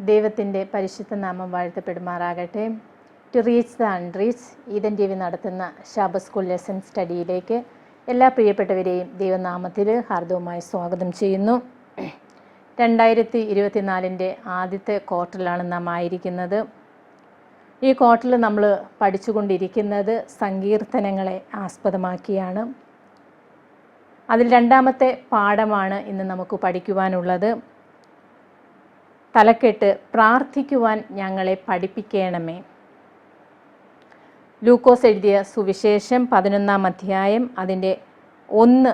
ദൈവത്തിൻ്റെ പരിശുദ്ധ നാമം വാഴ്ത്തപ്പെടുമാറാകട്ടെ. To reach the unreach Eden T V നടത്തുന്ന ശാബത്ത് സ്കൂൾ ലെസൺ സ്റ്റഡിയിലേക്ക് എല്ലാ പ്രിയപ്പെട്ടവരെയും ദൈവനാമത്തിൽ ഹാർദവമായി സ്വാഗതം ചെയ്യുന്നു. 2024 ആദ്യത്തെ ക്വാർട്ടറിലാണ് നാം ആയിരിക്കുന്നത്. ഈ ക്വാർട്ടറിൽ നമ്മൾ പഠിച്ചുകൊണ്ടിരിക്കുന്നത് സങ്കീർത്തനങ്ങളെ ആസ്പദമാക്കിയാണ്. അതിൽ രണ്ടാമത്തെ പാഠമാണ് ഇന്ന് നമുക്ക് പഠിക്കുവാനുള്ളത്. തലക്കെട്ട് പ്രാർത്ഥിക്കുവാൻ ഞങ്ങളെ പഠിപ്പിക്കണമേ. ലൂക്കോസ് എഴുതിയ സുവിശേഷം 11 അധ്യായം അതിൻ്റെ 1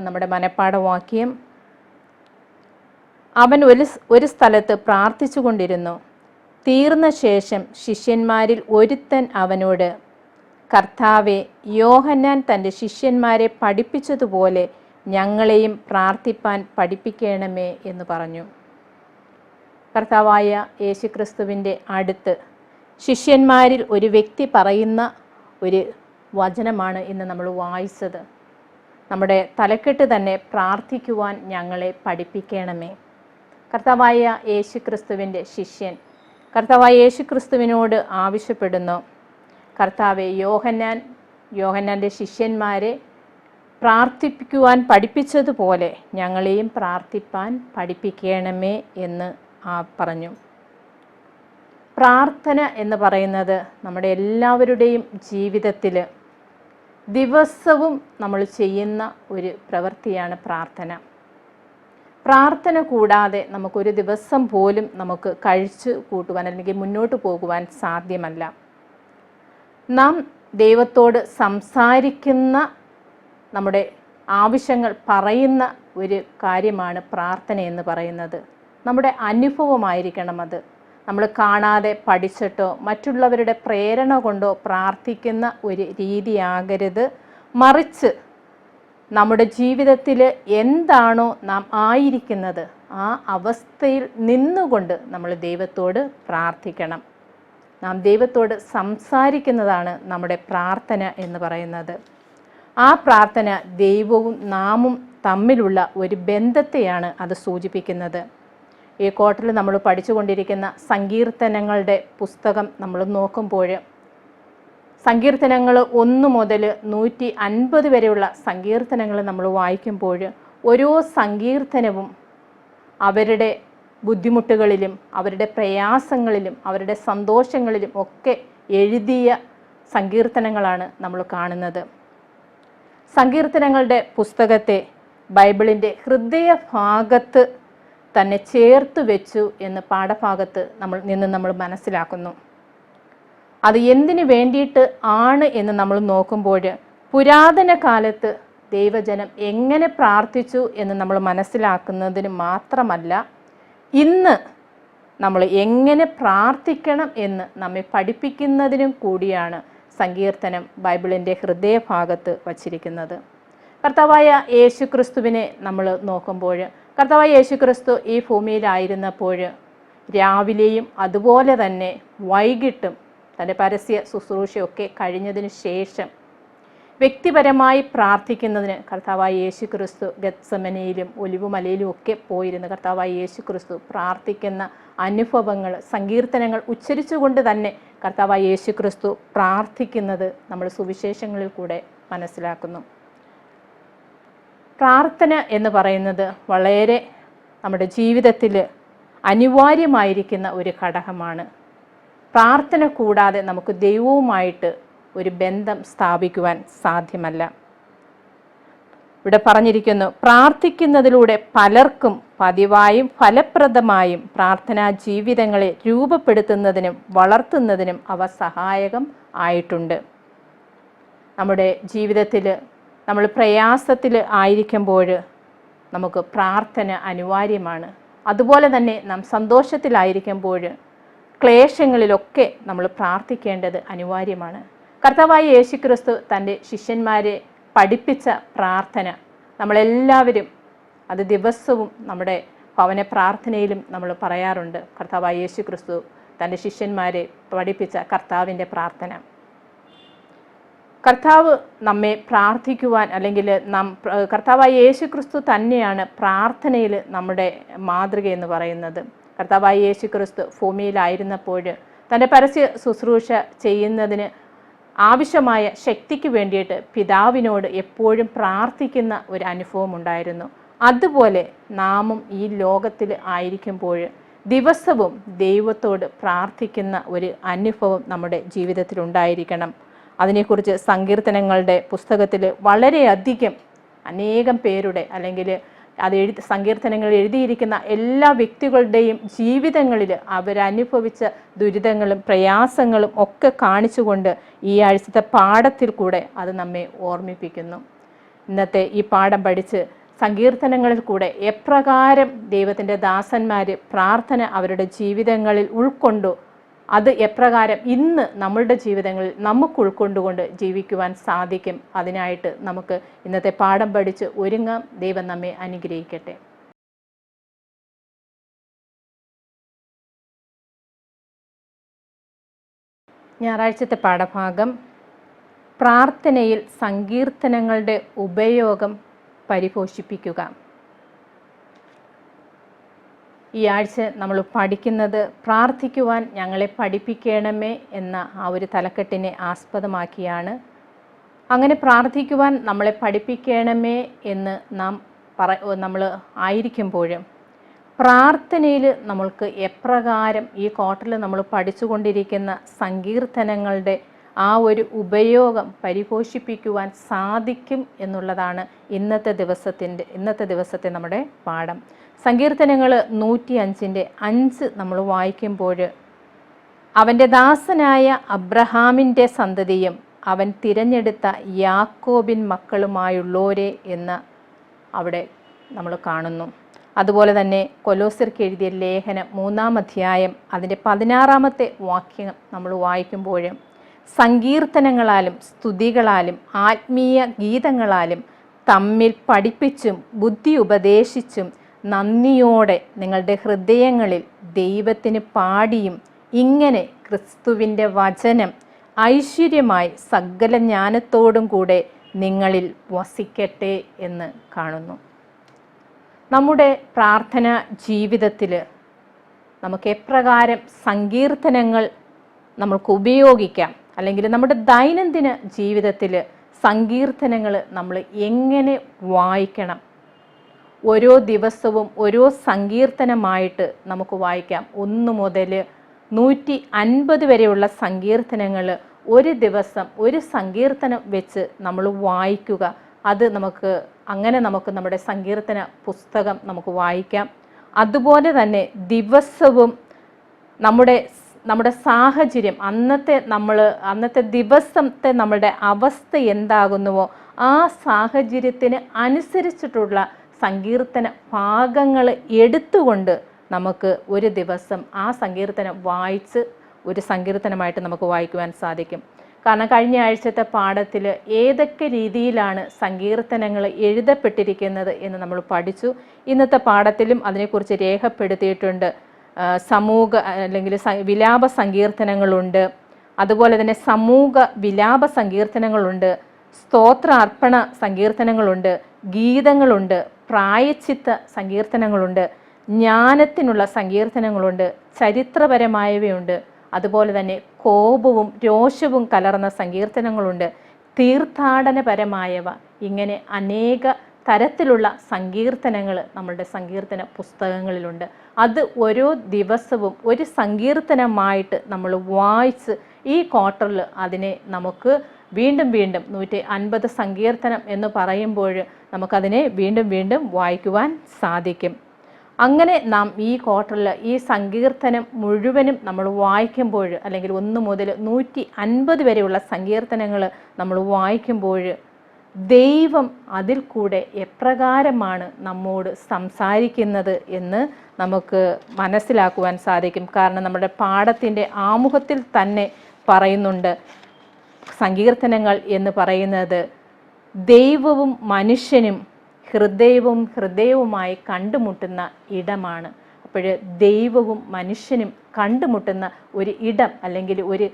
നമ്മുടെ മനപ്പാഠവാക്യം. അവൻ ഒരു സ്ഥലത്ത് പ്രാർത്ഥിച്ചു കൊണ്ടിരുന്നു. തീർന്ന ശേഷം ശിഷ്യന്മാരിൽ ഒരുത്തൻ അവനോട്, കർത്താവെ, യോഹന്നാൻ തൻ്റെ ശിഷ്യന്മാരെ പഠിപ്പിച്ചതുപോലെ ഞങ്ങളെയും പ്രാർത്ഥിപ്പാൻ പഠിപ്പിക്കണമേ എന്ന് പറഞ്ഞു. കർത്താവായ യേശുക്രിസ്തുവിൻ്റെ അടുത്ത് ശിഷ്യന്മാരിൽ ഒരു വ്യക്തി പറയുന്ന ഒരു വചനമാണ് ഇന്ന് നമ്മൾ വായിച്ചത്. നമ്മുടെ തലക്കെട്ട് തന്നെ പ്രാർത്ഥിക്കുവാൻ ഞങ്ങളെ പഠിപ്പിക്കണമേ. കർത്താവായ യേശുക്രിസ്തുവിൻ്റെ ശിഷ്യൻ കർത്താവായ യേശുക്രിസ്തുവിനോട് ആവശ്യപ്പെടുന്നു, കർത്താവെ, യോഹന്നാൻ്റെ ശിഷ്യന്മാരെ പ്രാർത്ഥിപ്പിക്കുവാൻ പഠിപ്പിച്ചതുപോലെ ഞങ്ങളെയും പ്രാർത്ഥിപ്പാൻ പഠിപ്പിക്കണമേ എന്ന് പറഞ്ഞു. പ്രാർത്ഥന എന്ന് പറയുന്നത് നമ്മുടെ എല്ലാവരുടെയും ജീവിതത്തിൽ ദിവസവും നമ്മൾ ചെയ്യുന്ന ഒരു പ്രവൃത്തിയാണ് പ്രാർത്ഥന. പ്രാർത്ഥന കൂടാതെ നമുക്കൊരു ദിവസം പോലും നമുക്ക് കഴിച്ചു കൂട്ടുവാൻ അല്ലെങ്കിൽ മുന്നോട്ട് പോകുവാൻ സാധ്യമല്ല. നാം ദൈവത്തോട് സംസാരിക്കുന്ന, നമ്മുടെ ആവശ്യങ്ങൾ പറയുന്ന ഒരു കാര്യമാണ് പ്രാർത്ഥന എന്ന് പറയുന്നത്. നമ്മുടെ അനുഭവമായിരിക്കണം അത്. നമ്മൾ കാണാതെ പഠിച്ചിട്ടോ മറ്റുള്ളവരുടെ പ്രേരണ കൊണ്ടോ പ്രാർത്ഥിക്കുന്ന ഒരു രീതിയാകരുത്. മറിച്ച് നമ്മുടെ ജീവിതത്തിൽ എന്താണോ നാം ആയിരിക്കുന്നത് ആ അവസ്ഥയിൽ നിന്നുകൊണ്ട് നമ്മൾ ദൈവത്തോട് പ്രാർത്ഥിക്കണം. നാം ദൈവത്തോട് സംസാരിക്കുന്നതാണ് നമ്മുടെ പ്രാർത്ഥന എന്ന് പറയുന്നത്. ആ പ്രാർത്ഥന ദൈവവും നാമും തമ്മിലുള്ള ഒരു ബന്ധത്തെയാണ് അത് സൂചിപ്പിക്കുന്നത്. ഈ ക്വാർട്ടറിൽ നമ്മൾ പഠിച്ചുകൊണ്ടിരിക്കുന്ന സങ്കീർത്തനങ്ങളുടെ പുസ്തകം നമ്മൾ നോക്കുമ്പോൾ സങ്കീർത്തനങ്ങൾ 1 മുതൽ 150 വരെയുള്ള സങ്കീർത്തനങ്ങൾ നമ്മൾ വായിക്കുമ്പോൾ ഓരോ സങ്കീർത്തനവും അവരുടെ ബുദ്ധിമുട്ടുകളിലും അവരുടെ പ്രയാസങ്ങളിലും അവരുടെ സന്തോഷങ്ങളിലും ഒക്കെ എഴുതിയ സങ്കീർത്തനങ്ങളാണ് നമ്മൾ കാണുന്നത്. സങ്കീർത്തനങ്ങളുടെ പുസ്തകത്തെ ബൈബിളിൻ്റെ ഹൃദയഭാഗത്ത് തന്നെ ചേർത്ത് വെച്ചു എന്ന് പാഠഭാഗത്ത് നമ്മൾ മനസ്സിലാക്കുന്നു. അത് എന്തിനു വേണ്ടിയിട്ട് ആണ് എന്ന് നമ്മൾ നോക്കുമ്പോൾ പുരാതന കാലത്ത് ദൈവജനം എങ്ങനെ പ്രാർത്ഥിച്ചു എന്ന് നമ്മൾ മനസ്സിലാക്കുന്നതിന് മാത്രമല്ല, ഇന്ന് നമ്മൾ എങ്ങനെ പ്രാർത്ഥിക്കണം എന്ന് നമ്മെ പഠിപ്പിക്കുന്നതിനും കൂടിയാണ് സങ്കീർത്തനം ബൈബിളിൻ്റെ ഹൃദയഭാഗത്ത് വച്ചിരിക്കുന്നത്. കർത്താവായ യേശുക്രിസ്തുവിനെ നമ്മൾ നോക്കുമ്പോൾ, കർത്താവായ യേശുക്രിസ്തു ഈ ഭൂമിയിലായിരുന്നപ്പോൾ രാവിലെയും അതുപോലെ തന്നെ വൈകിട്ടും തൻ്റെ പരസ്യ ശുശ്രൂഷയൊക്കെ കഴിഞ്ഞതിന് ശേഷം വ്യക്തിപരമായി പ്രാർത്ഥിക്കുന്നതിന് കർത്താവായ യേശുക്രിസ്തു ഗത്സമനയിലും ഒലിവുമലയിലും ഒക്കെ പോയിരുന്ന് കർത്താവായ യേശുക്രിസ്തു പ്രാർത്ഥിക്കുന്ന അനുഭവങ്ങൾ, സങ്കീർത്തനങ്ങൾ ഉച്ചരിച്ചുകൊണ്ട് തന്നെ കർത്താവായ യേശുക്രിസ്തു പ്രാർത്ഥിക്കുന്നത് നമ്മൾ സുവിശേഷങ്ങളിൽ കൂടെ മനസ്സിലാക്കുന്നു. പ്രാർത്ഥന എന്ന് പറയുന്നത് വളരെ നമ്മുടെ ജീവിതത്തിൽ അനിവാര്യമായിരിക്കുന്ന ഒരു ഘടകമാണ്. പ്രാർത്ഥന കൂടാതെ നമുക്ക് ദൈവവുമായിട്ട് ഒരു ബന്ധം സ്ഥാപിക്കുവാൻ സാധ്യമല്ല. ഇവിടെ പറഞ്ഞിരിക്കുന്നു, പ്രാർത്ഥിക്കുന്നതിലൂടെ പലർക്കും പതിവായും ഫലപ്രദമായും പ്രാർത്ഥനാ ജീവിതങ്ങളെ രൂപപ്പെടുത്തുന്നതിനും വളർത്തുന്നതിനും അവ സഹായകം ആയിട്ടുണ്ട്. നമ്മുടെ ജീവിതത്തിൽ നമ്മൾ പ്രയാസത്തിൽ ആയിരിക്കുമ്പോൾ നമുക്ക് പ്രാർത്ഥന അനിവാര്യമാണ്. അതുപോലെ തന്നെ നാം സന്തോഷത്തിലായിരിക്കുമ്പോൾ ക്ലേശങ്ങളിലൊക്കെ നമ്മൾ പ്രാർത്ഥിക്കേണ്ടത് അനിവാര്യമാണ്. കർത്താവായ യേശുക്രിസ്തു തൻ്റെ ശിഷ്യന്മാരെ പഠിപ്പിച്ച പ്രാർത്ഥന നമ്മളെല്ലാവരും അത് ദിവസവും നമ്മുടെ ഭവന പ്രാർത്ഥനയിലും നമ്മൾ പറയാറുണ്ട്. കർത്താവായ യേശുക്രിസ്തു തൻ്റെ ശിഷ്യന്മാരെ പഠിപ്പിച്ച കർത്താവിൻ്റെ പ്രാർത്ഥന. കർത്താവ് നമ്മെ പ്രാർത്ഥിക്കുവാൻ അല്ലെങ്കിൽ കർത്താവായ യേശുക്രിസ്തു തന്നെയാണ് പ്രാർത്ഥനയിൽ നമ്മുടെ മാതൃക എന്ന് പറയുന്നത്. കർത്താവായ യേശു ക്രിസ്തു ഭൂമിയിലായിരുന്നപ്പോൾ തൻ്റെ പരസ്യ ശുശ്രൂഷ ചെയ്യുന്നതിന് ആവശ്യമായ ശക്തിക്ക് വേണ്ടിയിട്ട് പിതാവിനോട് എപ്പോഴും പ്രാർത്ഥിക്കുന്ന ഒരു അനുഭവം ഉണ്ടായിരുന്നു. അതുപോലെ നാമും ഈ ലോകത്തിൽ ആയിരിക്കുമ്പോൾ ദിവസവും ദൈവത്തോട് പ്രാർത്ഥിക്കുന്ന ഒരു അനുഭവം നമ്മുടെ ജീവിതത്തിൽ ഉണ്ടായിരിക്കണം. അതിനെക്കുറിച്ച് സങ്കീർത്തനങ്ങളുടെ പുസ്തകത്തിൽ വളരെയധികം അനേകം പേരുടെ അല്ലെങ്കിൽ സങ്കീർത്തനങ്ങൾ എഴുതിയിരിക്കുന്ന എല്ലാ വ്യക്തികളുടെയും ജീവിതങ്ങളിൽ അവരനുഭവിച്ച ദുരിതങ്ങളും പ്രയാസങ്ങളും ഒക്കെ കാണിച്ചുകൊണ്ട് ഈ ആഴ്ചത്തെ പാഠത്തിൽ കൂടെ അത് നമ്മെ ഓർമ്മിപ്പിക്കുന്നു. ഇന്നത്തെ ഈ പാഠം പഠിച്ച് സങ്കീർത്തനങ്ങളിൽ കൂടെ എപ്രകാരം ദൈവത്തിൻ്റെ ദാസന്മാർ പ്രാർത്ഥന അവരുടെ ജീവിതങ്ങളിൽ ഉൾക്കൊണ്ടു, അത് എപ്രകാരം ഇന്ന് നമ്മളുടെ ജീവിതങ്ങളിൽ നമുക്ക് ഉൾക്കൊണ്ടുകൊണ്ട് ജീവിക്കുവാൻ സാധിക്കും. അതിനായിട്ട് നമുക്ക് ഇന്നത്തെ പാഠം പഠിച്ച് ഒരുങ്ങാം. ദൈവം നമ്മെ അനുഗ്രഹിക്കട്ടെ. ഞായറാഴ്ചത്തെ പാഠഭാഗം പ്രാർത്ഥനയിൽ സങ്കീർത്തനങ്ങളുടെ ഉപയോഗം പരിപോഷിപ്പിക്കുക. ഈ ആഴ്ച നമ്മൾ പഠിക്കുന്നത് പ്രാർത്ഥിക്കുവാൻ ഞങ്ങളെ പഠിപ്പിക്കണമേ എന്ന ആ ഒരു തലക്കെട്ടിനെ ആസ്പദമാക്കിയാണ്. അങ്ങനെ പ്രാർത്ഥിക്കുവാൻ നമ്മളെ പഠിപ്പിക്കണമേ എന്ന് നമ്മൾ ആയിരിക്കുമ്പോഴും പ്രാർത്ഥനയിൽ നമ്മൾക്ക് എപ്രകാരം ഈ ക്വാർട്ടറിൽ നമ്മൾ പഠിച്ചുകൊണ്ടിരിക്കുന്ന സങ്കീർത്തനങ്ങളുടെ ആ ഒരു ഉപയോഗം പരിപോഷിപ്പിക്കുവാൻ സാധിക്കും എന്നുള്ളതാണ് ഇന്നത്തെ ദിവസത്തെ നമ്മുടെ പാഠം. സങ്കീർത്തനങ്ങൾ 105 നമ്മൾ വായിക്കുമ്പോൾ അവൻ്റെ ദാസനായ അബ്രഹാമിൻ്റെ സന്തതിയും അവൻ തിരഞ്ഞെടുത്ത യാക്കോബിൻ മക്കളുമായുള്ളോരെ എന്ന് അവിടെ നമ്മൾ കാണുന്നു. അതുപോലെ തന്നെ കൊലോസ്യർക്ക് എഴുതിയ ലേഖനം 3-ാം അധ്യായം അതിൻ്റെ 16-ാമത്തെ വാക്യം നമ്മൾ വായിക്കുമ്പോൾ സങ്കീർത്തനങ്ങളാലും സ്തുതികളാലും ആത്മീയ ഗീതങ്ങളാലും തമ്മിൽ പഠിപ്പിച്ചും ബുദ്ധി ഉപദേശിച്ചും നന്ദിയോടെ നിങ്ങളുടെ ഹൃദയങ്ങളിൽ ദൈവത്തിന് പാടിയും ഇങ്ങനെ ക്രിസ്തുവിൻ്റെ വചനം ഐശ്വര്യമായി സകല ജ്ഞാനത്തോടും കൂടെ നിങ്ങളിൽ വസിക്കട്ടെ എന്ന് കാണുന്നു. നമ്മുടെ പ്രാർത്ഥന ജീവിതത്തിൽ നമുക്ക് എപ്രകാരം സങ്കീർത്തനങ്ങൾ നമ്മൾക്ക് ഉപയോഗിക്കാം, അല്ലെങ്കിൽ നമ്മുടെ ദൈനംദിന ജീവിതത്തിൽ സങ്കീർത്തനങ്ങൾ നമ്മൾ എങ്ങനെ വായിക്കണം? ഓരോ ദിവസവും ഓരോ സങ്കീർത്തനമായിട്ട് നമുക്ക് വായിക്കാം. 1 മുതൽ 150 വരെയുള്ള സങ്കീർത്തനങ്ങൾ ഒരു ദിവസം ഒരു സങ്കീർത്തനം വെച്ച് നമ്മൾ വായിക്കുക. അത് നമുക്ക് നമ്മുടെ സങ്കീർത്തന പുസ്തകം നമുക്ക് വായിക്കാം. അതുപോലെ തന്നെ ദിവസവും നമ്മുടെ സാഹചര്യം, അന്നത്തെ ദിവസത്തെ നമ്മളുടെ അവസ്ഥ എന്താകുന്നുവോ ആ സാഹചര്യത്തിന് അനുസരിച്ചിട്ടുള്ള സങ്കീർത്തന ഭാഗങ്ങൾ എടുത്തുകൊണ്ട് നമുക്ക് ഒരു ദിവസം ആ സങ്കീർത്തനം വായിച്ച് ഒരു സങ്കീർത്തനമായിട്ട് നമുക്ക് വായിക്കുവാൻ സാധിക്കും. കാരണം കഴിഞ്ഞ ആഴ്ചത്തെ പാഠത്തിൽ ഏതൊക്കെ രീതിയിലാണ് സങ്കീർത്തനങ്ങൾ എഴുതപ്പെട്ടിരിക്കുന്നത് എന്ന് നമ്മൾ പഠിച്ചു. ഇന്നത്തെ പാഠത്തിലും അതിനെക്കുറിച്ച് രേഖപ്പെടുത്തിയിട്ടുണ്ട്. സമൂഹ അല്ലെങ്കിൽ വിലാപ സങ്കീർത്തനങ്ങളുണ്ട്, അതുപോലെ തന്നെ സമൂഹ വിലാപ സങ്കീർത്തനങ്ങളുണ്ട്, സ്തോത്ര അർപ്പണ സങ്കീർത്തനങ്ങളുണ്ട്, ഗീതങ്ങളുണ്ട്, പ്രായച്ചിത്ത സങ്കീർത്തനങ്ങളുണ്ട്, ജ്ഞാനത്തിനുള്ള സങ്കീർത്തനങ്ങളുണ്ട്, ചരിത്രപരമായവയുണ്ട്, അതുപോലെ തന്നെ കോപവും രോഷവും കലർന്ന സങ്കീർത്തനങ്ങളുണ്ട്, തീർത്ഥാടനപരമായവ. ഇങ്ങനെ അനേക തരത്തിലുള്ള സങ്കീർത്തനങ്ങൾ നമ്മളുടെ സങ്കീർത്തന പുസ്തകങ്ങളിലുണ്ട്. അത് ഓരോ ദിവസവും ഒരു സങ്കീർത്തനമായിട്ട് നമ്മൾ വായിച്ച് ഈ ക്വാർട്ടറിൽ അതിനെ നമുക്ക് വീണ്ടും 150 സങ്കീർത്തനം എന്ന് പറയുമ്പോൾ നമുക്കതിനെ വീണ്ടും വായിക്കുവാൻ സാധിക്കും. അങ്ങനെ നാം ഈ ക്വാർട്ടറിൽ ഈ സങ്കീർത്തനം മുഴുവനും നമ്മൾ വായിക്കുമ്പോൾ, അല്ലെങ്കിൽ 1 മുതൽ 150 വരെയുള്ള സങ്കീർത്തനങ്ങൾ നമ്മൾ വായിക്കുമ്പോൾ ദൈവം അതിൽ കൂടെ എപ്രകാരമാണ് നമ്മോട് സംസാരിക്കുന്നത് എന്ന് നമുക്ക് മനസ്സിലാക്കുവാൻ സാധിക്കും. കാരണം നമ്മുടെ പാഠത്തിൻ്റെ ആമുഖത്തിൽ തന്നെ പറയുന്നുണ്ട്, സങ്കീർത്തനങ്ങൾ എന്ന് പറയുന്നത് ദൈവവും മനുഷ്യനും ഹൃദയവുമായി കണ്ടുമുട്ടുന്ന ഇടമാണ്. അപ്പോൾ ദൈവവും മനുഷ്യനും കണ്ടുമുട്ടുന്ന ഒരു ഇടം, അല്ലെങ്കിൽ ഒരു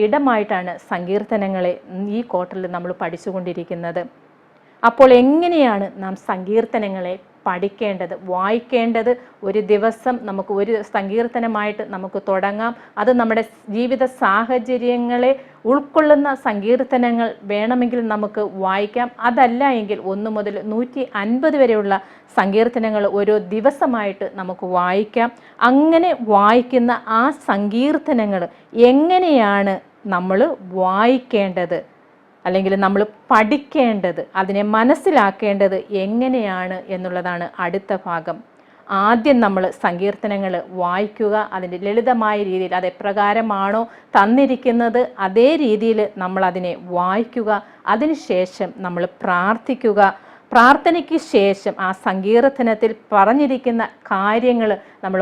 ഇടമായിട്ടാണ് സങ്കീർത്തനങ്ങളെ ഈ ക്വാർട്ടറിൽ നമ്മൾ പഠിച്ചുകൊണ്ടിരിക്കുന്നത്. അപ്പോൾ എങ്ങനെയാണ് നാം സങ്കീർത്തനങ്ങളെ പഠിക്കേണ്ടത്, വായിക്കേണ്ടത്. ഒരു ദിവസം നമുക്ക് ഒരു സങ്കീർത്തനമായിട്ട് നമുക്ക് തുടങ്ങാം. അത് നമ്മുടെ ജീവിത സാഹചര്യങ്ങളെ ഉൾക്കൊള്ളുന്ന സങ്കീർത്തനങ്ങൾ വേണമെങ്കിൽ നമുക്ക് വായിക്കാം. അതല്ല എങ്കിൽ 1 മുതൽ 150 വരെയുള്ള സങ്കീർത്തനങ്ങൾ ഓരോ ദിവസമായിട്ട് നമുക്ക് വായിക്കാം. അങ്ങനെ വായിക്കുന്ന ആ സങ്കീർത്തനങ്ങൾ എങ്ങനെയാണ് നമ്മൾ വായിക്കേണ്ടത്, അല്ലെങ്കിൽ നമ്മൾ പഠിക്കേണ്ടത്, അതിനെ മനസ്സിലാക്കേണ്ടത് എങ്ങനെയാണ് എന്നുള്ളതാണ് അടുത്ത ഭാഗം. ആദ്യം നമ്മൾ സങ്കീർത്തനങ്ങൾ വായിക്കുക, അതിൻ്റെ ലളിതമായ രീതിയിൽ അത് എപ്രകാരമാണോ തന്നിരിക്കുന്നത് അതേ രീതിയിൽ നമ്മൾ അതിനെ വായിക്കുക. അതിനുശേഷം നമ്മൾ പ്രാർത്ഥിക്കുക. പ്രാർത്ഥനയ്ക്ക് ശേഷം ആ സങ്കീർത്തനത്തിൽ പറഞ്ഞിരിക്കുന്ന കാര്യങ്ങൾ നമ്മൾ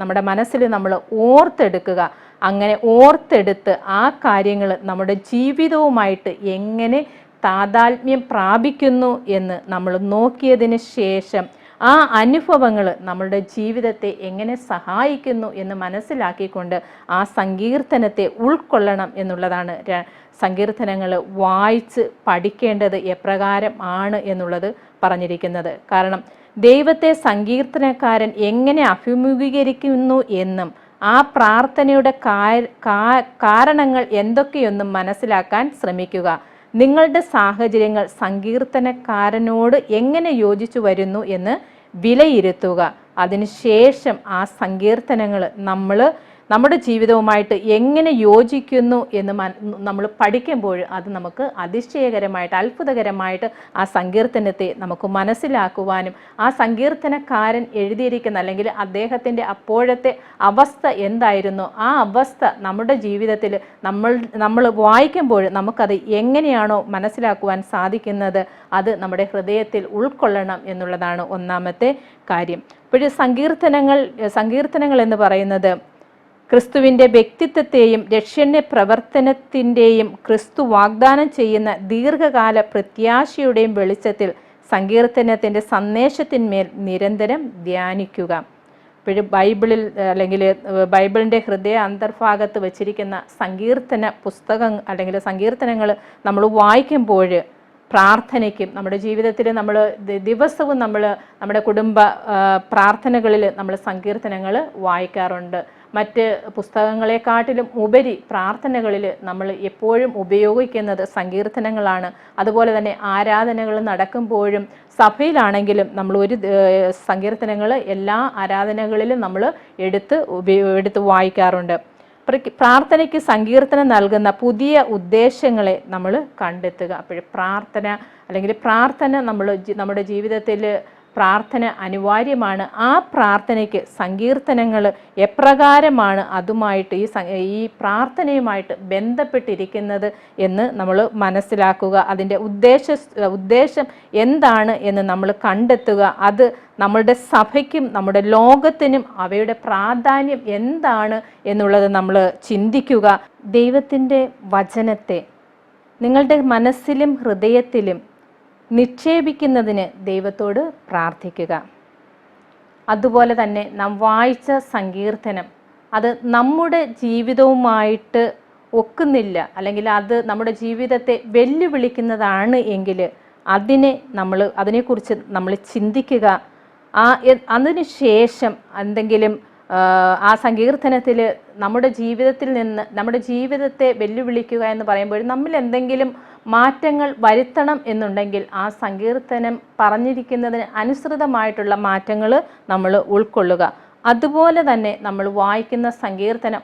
നമ്മുടെ മനസ്സിൽ നമ്മൾ ഓർത്തെടുക്കുക. അങ്ങനെ ഓർത്തെടുത്ത് ആ കാര്യങ്ങൾ നമ്മുടെ ജീവിതവുമായിട്ട് എങ്ങനെ താതാത്മ്യം പ്രാപിക്കുന്നു എന്ന് നമ്മൾ നോക്കിയതിന് ശേഷം ആ അനുഭവങ്ങൾ നമ്മളുടെ ജീവിതത്തെ എങ്ങനെ സഹായിക്കുന്നു എന്ന് മനസ്സിലാക്കിക്കൊണ്ട് ആ സങ്കീർത്തനത്തെ ഉൾക്കൊള്ളണം എന്നുള്ളതാണ് സങ്കീർത്തനങ്ങൾ വായിച്ച് പഠിക്കേണ്ടത് എപ്രകാരം ആണ് എന്നുള്ളത് പറഞ്ഞിരിക്കുന്നത്. കാരണം ദൈവത്തെ സങ്കീർത്തനക്കാരൻ എങ്ങനെ അഭിമുഖീകരിക്കുന്നു എന്നും ആ പ്രാർത്ഥനയുടെ കാരണങ്ങൾ എന്തൊക്കെയൊന്നും മനസ്സിലാക്കാൻ ശ്രമിക്കുക. നിങ്ങളുടെ സാഹചര്യങ്ങൾ സങ്കീർത്തനക്കാരനോട് എങ്ങനെ യോജിച്ചു വരുന്നു എന്ന് വിലയിരുത്തുക. അതിനുശേഷം ആ സങ്കീർത്തനങ്ങൾ നമ്മുടെ ജീവിതവുമായിട്ട് എങ്ങനെ യോജിക്കുന്നു എന്ന് നമ്മൾ പഠിക്കുമ്പോൾ അത് നമുക്ക് അതിശയകരമായിട്ട്, അത്ഭുതകരമായിട്ട് ആ സങ്കീർത്തനത്തെ നമുക്ക് മനസ്സിലാക്കുവാനും ആ സങ്കീർത്തനക്കാരൻ എഴുതിയിരിക്കുന്ന അല്ലെങ്കിൽ അദ്ദേഹത്തിൻ്റെ അപ്പോഴത്തെ അവസ്ഥ എന്തായിരുന്നു, ആ അവസ്ഥ നമ്മുടെ ജീവിതത്തിൽ നമ്മൾ വായിക്കുമ്പോൾ നമുക്കത് എങ്ങനെയാണോ മനസ്സിലാക്കുവാൻ സാധിക്കുന്നത് അത് നമ്മുടെ ഹൃദയത്തിൽ ഉൾക്കൊള്ളണം എന്നുള്ളതാണ് ഒന്നാമത്തെ കാര്യം. ഇപ്പോൾ സങ്കീർത്തനങ്ങൾ എന്ന് പറയുന്നത് ക്രിസ്തുവിൻ്റെ വ്യക്തിത്വത്തെയും രക്ഷണ്യ പ്രവർത്തനത്തിൻ്റെയും ക്രിസ്തു വാഗ്ദാനം ചെയ്യുന്ന ദീർഘകാല പ്രത്യാശയുടെയും വെളിച്ചത്തിൽ സങ്കീർത്തനത്തിൻ്റെ സന്ദേശത്തിന്മേൽ നിരന്തരം ധ്യാനിക്കുക. ഇപ്പോഴും ബൈബിളിൽ അല്ലെങ്കിൽ ബൈബിളിൻ്റെ ഹൃദയ അന്തർഭാഗത്ത് വച്ചിരിക്കുന്ന സങ്കീർത്തന പുസ്തകം അല്ലെങ്കിൽ സങ്കീർത്തനങ്ങൾ നമ്മൾ വായിക്കുമ്പോൾ പ്രാർത്ഥനയ്ക്കും നമ്മുടെ ജീവിതത്തിൽ നമ്മൾ ദിവസവും നമ്മുടെ കുടുംബ പ്രാർത്ഥനകളിൽ നമ്മൾ സങ്കീർത്തനങ്ങൾ വായിക്കാറുണ്ട്. മറ്റ് പുസ്തകങ്ങളെക്കാട്ടിലും ഉപരി പ്രാർത്ഥനകളിൽ നമ്മൾ എപ്പോഴും ഉപയോഗിക്കുന്നത് സങ്കീർത്തനങ്ങളാണ്. അതുപോലെ തന്നെ ആരാധനകൾ നടക്കുമ്പോഴും സഭയിലാണെങ്കിലും നമ്മൾ സങ്കീർത്തനങ്ങൾ എല്ലാ ആരാധനകളിലും നമ്മൾ എടുത്ത് വായിക്കാറുണ്ട്. പ്രാർത്ഥനയ്ക്ക് സങ്കീർത്തനം നൽകുന്ന പുതിയ ഉദ്ദേശങ്ങളെ നമ്മൾ കണ്ടെത്തുക. അപ്പോൾ പ്രാർത്ഥന നമ്മുടെ ജീവിതത്തിൽ പ്രാർത്ഥന അനിവാര്യമാണ്. ആ പ്രാർത്ഥനയ്ക്ക് സങ്കീർത്തനങ്ങൾ എപ്രകാരമാണ് അതുമായിട്ട് ഈ പ്രാർത്ഥനയുമായിട്ട് ബന്ധപ്പെട്ടിരിക്കുന്നത് എന്ന് നമ്മൾ മനസ്സിലാക്കുക. അതിൻ്റെ ഉദ്ദേശം എന്താണ് എന്ന് നമ്മൾ കണ്ടെത്തുക. അത് നമ്മളുടെ സഭയ്ക്കും നമ്മുടെ ലോകത്തിനും അവയുടെ പ്രാധാന്യം എന്താണ് എന്നുള്ളത് നമ്മൾ ചിന്തിക്കുക. ദൈവത്തിൻ്റെ വചനത്തെ നിങ്ങളുടെ മനസ്സിലും ഹൃദയത്തിലും നിക്ഷേപിക്കുന്നതിന് ദൈവത്തോട് പ്രാർത്ഥിക്കുക. അതുപോലെ തന്നെ നാം വായിച്ച സങ്കീർത്തനം അത് നമ്മുടെ ജീവിതവുമായിട്ട് ഒക്കുന്നില്ല, അല്ലെങ്കിൽ അത് നമ്മുടെ ജീവിതത്തെ വെല്ലുവിളിക്കുന്നതാണ് എങ്കിൽ അതിനെക്കുറിച്ച് നമ്മൾ ചിന്തിക്കുക. അതിന് ശേഷം എന്തെങ്കിലും ആ സങ്കീർത്തനത്തിൽ നമ്മുടെ ജീവിതത്തിൽ നിന്ന് നമ്മുടെ ജീവിതത്തെ വെല്ലുവിളിക്കുക എന്ന് പറയുമ്പോൾ നമ്മൾ എന്തെങ്കിലും മാറ്റങ്ങൾ വരുത്തണം എന്നുണ്ടെങ്കിൽ ആ സങ്കീർത്തനം പറഞ്ഞിരിക്കുന്നതിന് അനുസൃതമായിട്ടുള്ള മാറ്റങ്ങൾ നമ്മൾ ഉൾക്കൊള്ളുക. അതുപോലെ തന്നെ നമ്മൾ വായിക്കുന്ന സങ്കീർത്തനം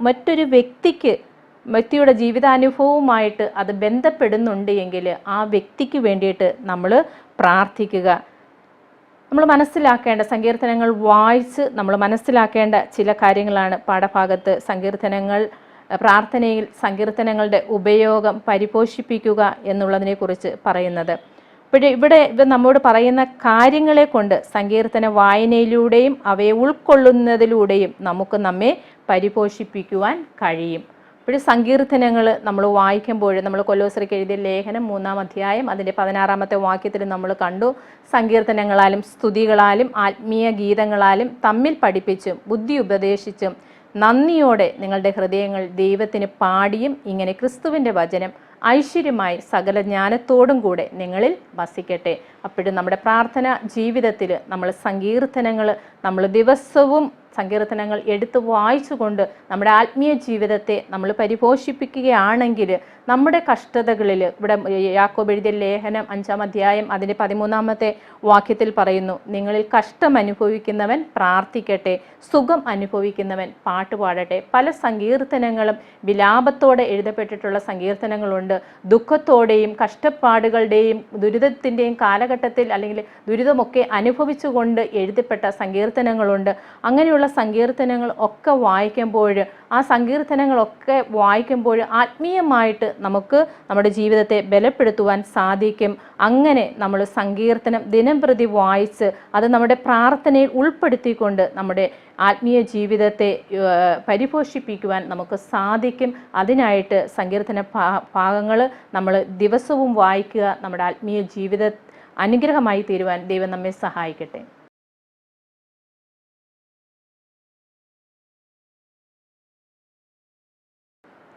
മറ്റൊരു വ്യക്തിയുടെ ജീവിതാനുഭവവുമായിട്ട് അത് ബന്ധപ്പെടുന്നുണ്ട് എങ്കിൽ ആ വ്യക്തിക്ക് വേണ്ടിയിട്ട് നമ്മൾ പ്രാർത്ഥിക്കുക. നമ്മൾ മനസ്സിലാക്കേണ്ട സങ്കീർത്തനങ്ങൾ വായിച്ച് നമ്മൾ മനസ്സിലാക്കേണ്ട ചില കാര്യങ്ങളാണ് പാഠഭാഗത്ത് പ്രാർത്ഥനയിൽ സങ്കീർത്തനങ്ങളുടെ ഉപയോഗം പരിപോഷിപ്പിക്കുക എന്നുള്ളതിനെക്കുറിച്ച് പറയുന്നത്. ഇവിടെ നമ്മോട് പറയുന്ന കാര്യങ്ങളെ കൊണ്ട് സങ്കീർത്തന വായനയിലൂടെയും അവയെ ഉൾക്കൊള്ളുന്നതിലൂടെയും നമ്മെ പരിപോഷിപ്പിക്കുവാൻ കഴിയും. സങ്കീർത്തനങ്ങൾ നമ്മൾ വായിക്കുമ്പോൾ നമ്മൾ കൊലോസ്യർക്ക് എഴുതിയ ലേഖനം 3-ാം അധ്യായം അതിൻ്റെ 16-ാമത്തെ വാക്യത്തിൽ നമ്മൾ കണ്ടു, സങ്കീർത്തനങ്ങളാലും സ്തുതികളാലും ആത്മീയ ഗീതങ്ങളാലും തമ്മിൽ പഠിപ്പിച്ചും ബുദ്ധി ഉപദേശിച്ചും നന്ദിയോടെ നിങ്ങളുടെ ഹൃദയങ്ങൾ ദൈവത്തിന് പാടിയും ഇങ്ങനെ ക്രിസ്തുവിൻ്റെ വചനം ഐശ്വര്യമായി സകല ജ്ഞാനത്തോടും കൂടെ നിങ്ങളിൽ വസിക്കട്ടെ. അപ്പോഴും നമ്മുടെ പ്രാർത്ഥന ജീവിതത്തിൽ നമ്മൾ സങ്കീർത്തനങ്ങൾ നമ്മൾ ദിവസവും സങ്കീർത്തനങ്ങൾ എടുത്ത് വായിച്ചുകൊണ്ട് നമ്മുടെ ആത്മീയ ജീവിതത്തെ നമ്മൾ പരിപോഷിപ്പിക്കുകയാണെങ്കിൽ നമ്മുടെ കഷ്ടതകളിൽ, ഇവിടെ യാക്കോബ് എഴുതിയ ലേഖനം 5-ാം അധ്യായം അതിൻ്റെ 13-ാമത്തെ വാക്യത്തിൽ പറയുന്നു, നിങ്ങളിൽ കഷ്ടം അനുഭവിക്കുന്നവൻ പ്രാർത്ഥിക്കട്ടെ, സുഖം അനുഭവിക്കുന്നവൻ പാട്ടുപാടട്ടെ. പല സങ്കീർത്തനങ്ങളും വിലാപത്തോടെ എഴുതപ്പെട്ടിട്ടുള്ള സങ്കീർത്തനങ്ങളുണ്ട്. ദുഃഖത്തോടെയും കഷ്ടപ്പാടുകളുടെയും ദുരിതത്തിൻ്റെയും കാലഘട്ടത്തിൽ അല്ലെങ്കിൽ ദുരിതമൊക്കെ അനുഭവിച്ചുകൊണ്ട് എഴുതപ്പെട്ട സങ്കീർത്തനങ്ങളുണ്ട്. അങ്ങനെയുള്ള സങ്കീർത്തനങ്ങൾ ഒക്കെ വായിക്കുമ്പോൾ, ആ സങ്കീർത്തനങ്ങളൊക്കെ വായിക്കുമ്പോൾ ആത്മീയമായിട്ട് നമുക്ക് നമ്മുടെ ജീവിതത്തെ ബലപ്പെടുത്തുവാൻ സാധിക്കും. അങ്ങനെ നമ്മൾ സങ്കീർത്തനം ദിനംപ്രതി വായിച്ച് അത് നമ്മുടെ പ്രാർത്ഥനയിൽ ഉൾപ്പെടുത്തിക്കൊണ്ട് നമ്മുടെ ആത്മീയ ജീവിതത്തെ പരിപോഷിപ്പിക്കുവാൻ നമുക്ക് സാധിക്കും. അതിനായിട്ട് സങ്കീർത്തന ഭാഗങ്ങൾ നമ്മൾ ദിവസവും വായിക്കുക. നമ്മുടെ ആത്മീയ ജീവിത അനുഗ്രഹമായി തീരുവാൻ ദൈവം നമ്മെ സഹായിക്കട്ടെ.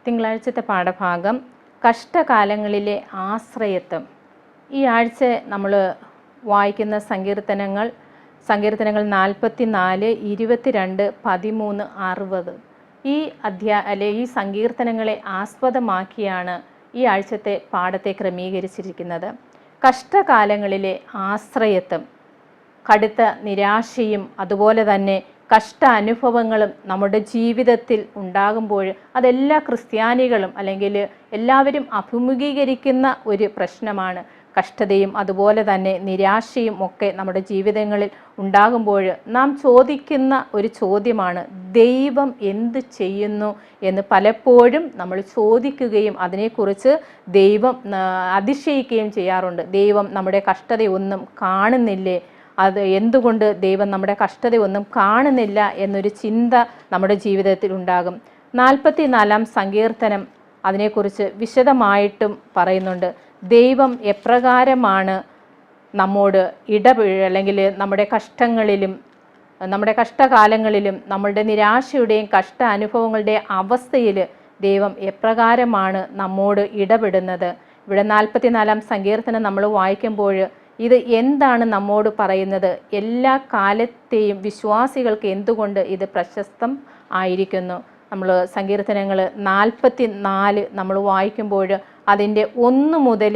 തിങ്കളാഴ്ചത്തെ പാഠഭാഗം കഷ്ടകാലങ്ങളിലെ ആശ്രയത്വം. ഈ ആഴ്ച നമ്മൾ വായിക്കുന്ന സങ്കീർത്തനങ്ങൾ 44, 22, 13, 60 ഈ സങ്കീർത്തനങ്ങളെ ആസ്പദമാക്കിയാണ് ഈ ആഴ്ചത്തെ പാഠത്തെ ക്രമീകരിച്ചിരിക്കുന്നത്. കഷ്ടകാലങ്ങളിലെ ആശ്രയത്വം, കടുത്ത നിരാശയും അതുപോലെ തന്നെ കഷ്ടാനുഭവങ്ങളും നമ്മുടെ ജീവിതത്തിൽ ഉണ്ടാകുമ്പോൾ അതെല്ലാ ക്രിസ്ത്യാനികളും അല്ലെങ്കിൽ എല്ലാവരും അഭിമുഖീകരിക്കുന്ന ഒരു പ്രശ്നമാണ്. കഷ്ടതയും അതുപോലെ തന്നെ നിരാശയും ഒക്കെ നമ്മുടെ ജീവിതങ്ങളിൽ ഉണ്ടാകുമ്പോൾ നാം ചോദിക്കുന്ന ഒരു ചോദ്യമാണ്, ദൈവം എന്ത് ചെയ്യുന്നു എന്ന് പലപ്പോഴും നമ്മൾ ചോദിക്കുകയും അതിനെക്കുറിച്ച് ദൈവം അതിശയിക്കുകയും ചെയ്യാറുണ്ട്. ദൈവം നമ്മുടെ കഷ്ടതയൊന്നും കാണുന്നില്ലേ, അത് എന്തുകൊണ്ട് ദൈവം നമ്മുടെ കഷ്ടതയൊന്നും കാണുന്നില്ല എന്നൊരു ചിന്ത നമ്മുടെ ജീവിതത്തിൽ ഉണ്ടാകും. 44-ാം സങ്കീർത്തനം അതിനെക്കുറിച്ച് വിശദമായിട്ടും പറയുന്നുണ്ട്. ദൈവം എപ്രകാരമാണ് നമ്മോട് അല്ലെങ്കിൽ നമ്മുടെ കഷ്ടങ്ങളിലും നമ്മുടെ കഷ്ടകാലങ്ങളിലും നമ്മളുടെ നിരാശയുടെയും കഷ്ട അനുഭവങ്ങളുടെയും അവസ്ഥയിൽ ദൈവം എപ്രകാരമാണ് നമ്മോട് ഇടപെടുന്നത്. ഇവിടെ 44-ാം സങ്കീർത്തനം നമ്മൾ വായിക്കുമ്പോൾ ഇത് എന്താണ് നമ്മോട് പറയുന്നത്? എല്ലാ കാലത്തെയും വിശ്വാസികൾക്ക് എന്തുകൊണ്ട് ഇത് പ്രശസ്തം ആയിരിക്കുന്നു? നമ്മൾ സങ്കീർത്തനങ്ങൾ 44 നമ്മൾ വായിക്കുമ്പോൾ അതിൻ്റെ 1 മുതൽ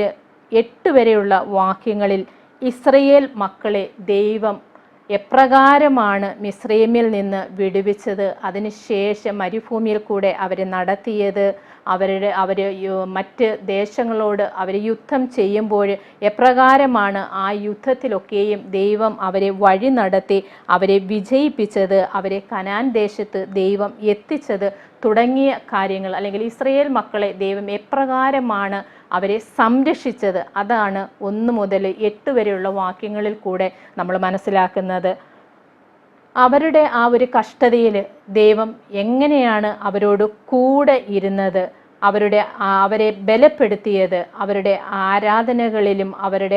8 വരെയുള്ള വാക്യങ്ങളിൽ ഇസ്രയേൽ മക്കളെ ദൈവം എപ്രകാരമാണ് മിസ്രൈമിൽ നിന്ന് വിടുവിച്ചത്, അതിനുശേഷം മരുഭൂമിയിൽ കൂടെ അവരെ നടത്തിയത്, അവർ മറ്റ് ദേശങ്ങളോട് അവർ യുദ്ധം ചെയ്യുമ്പോൾ എപ്രകാരമാണ് ആ യുദ്ധത്തിലൊക്കെയും ദൈവം അവരെ വഴി നടത്തി അവരെ വിജയിപ്പിച്ചത്, അവരെ കനാൻ ദേശത്ത് ദൈവം എത്തിച്ചത് തുടങ്ങിയ കാര്യങ്ങൾ, അല്ലെങ്കിൽ ഇസ്രയേൽ മക്കളെ ദൈവം എപ്രകാരമാണ് അവരെ സംരക്ഷിച്ചത്, അതാണ് 1 മുതൽ 8 വരെയുള്ള വാക്യങ്ങളിൽ കൂടെ നമ്മൾ മനസ്സിലാക്കുന്നത്. അവരുടെ ആ ഒരു കഷ്ടതയിൽ ദൈവം എങ്ങനെയാണ് അവരോട് കൂടെ ഇരുന്നത്, അവരെ ബലപ്പെടുത്തിയത്, അവരുടെ ആരാധനകളിലും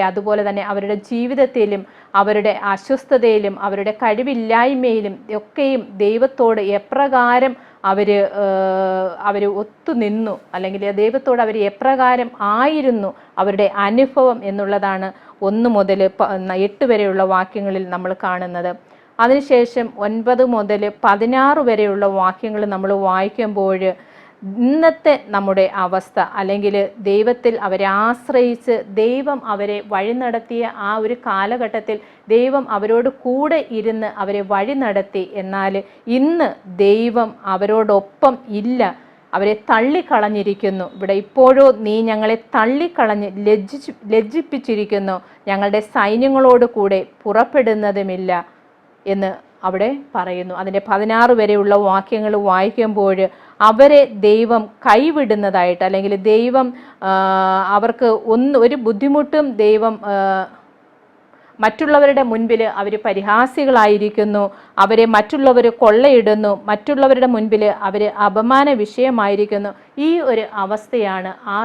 അതുപോലെ തന്നെ അവരുടെ ജീവിതത്തിലും അവരുടെ അസ്വസ്ഥതയിലും അവരുടെ കഴിവില്ലായ്മയിലും ഒക്കെയും ദൈവത്തോട് എപ്രകാരം അവർ ഒത്തുനിന്നു, അല്ലെങ്കിൽ ദൈവത്തോട് അവർ എപ്രകാരം ആയിരുന്നു അവരുടെ അനുഭവം എന്നുള്ളതാണ് 1 മുതൽ 8 വരെയുള്ള വാക്യങ്ങളിൽ നമ്മൾ കാണുന്നത്. അതിനുശേഷം 9 മുതൽ 16 വരെയുള്ള വാക്യങ്ങൾ നമ്മൾ വായിക്കുമ്പോൾ ഇന്നത്തെ നമ്മുടെ അവസ്ഥ, അല്ലെങ്കിൽ ദൈവത്തിൽ അവരെ ആശ്രയിച്ച് ദൈവം അവരെ വഴി നടത്തിയ ആ ഒരു കാലഘട്ടത്തിൽ ദൈവം അവരോട് കൂടെ ഇരുന്ന് അവരെ വഴി നടത്തി. എന്നാൽ ഇന്ന് ദൈവം അവരോടൊപ്പം ഇല്ല, അവരെ തള്ളിക്കളഞ്ഞിരിക്കുന്നു. ഇവിടെ ഇപ്പോഴോ നീ ഞങ്ങളെ തള്ളിക്കളഞ്ഞ് ലജ്ജിപ്പിച്ചിരിക്കുന്നു, ഞങ്ങളുടെ സൈന്യങ്ങളോട് കൂടെ പുറപ്പെടുന്നതുമില്ല എന്ന് അവിടെ പറയുന്നു. അതിൻ്റെ 16 വരെയുള്ള വാക്യങ്ങൾ വായിക്കുമ്പോൾ അവരെ ദൈവം കൈവിടുന്നതായിട്ട്, അല്ലെങ്കിൽ ദൈവം അവർക്ക് ഒരു ബുദ്ധിമുട്ടും ദൈവം മറ്റുള്ളവരുടെ മുൻപിൽ അവർ പരിഹാസികളായിരിക്കുന്നു, അവരെ മറ്റുള്ളവർ കൊള്ളയിടുന്നു, മറ്റുള്ളവരുടെ മുൻപിൽ അവർ അപമാന വിഷയമായിരിക്കുന്നു. ഈ ഒരു അവസ്ഥയാണ് ആ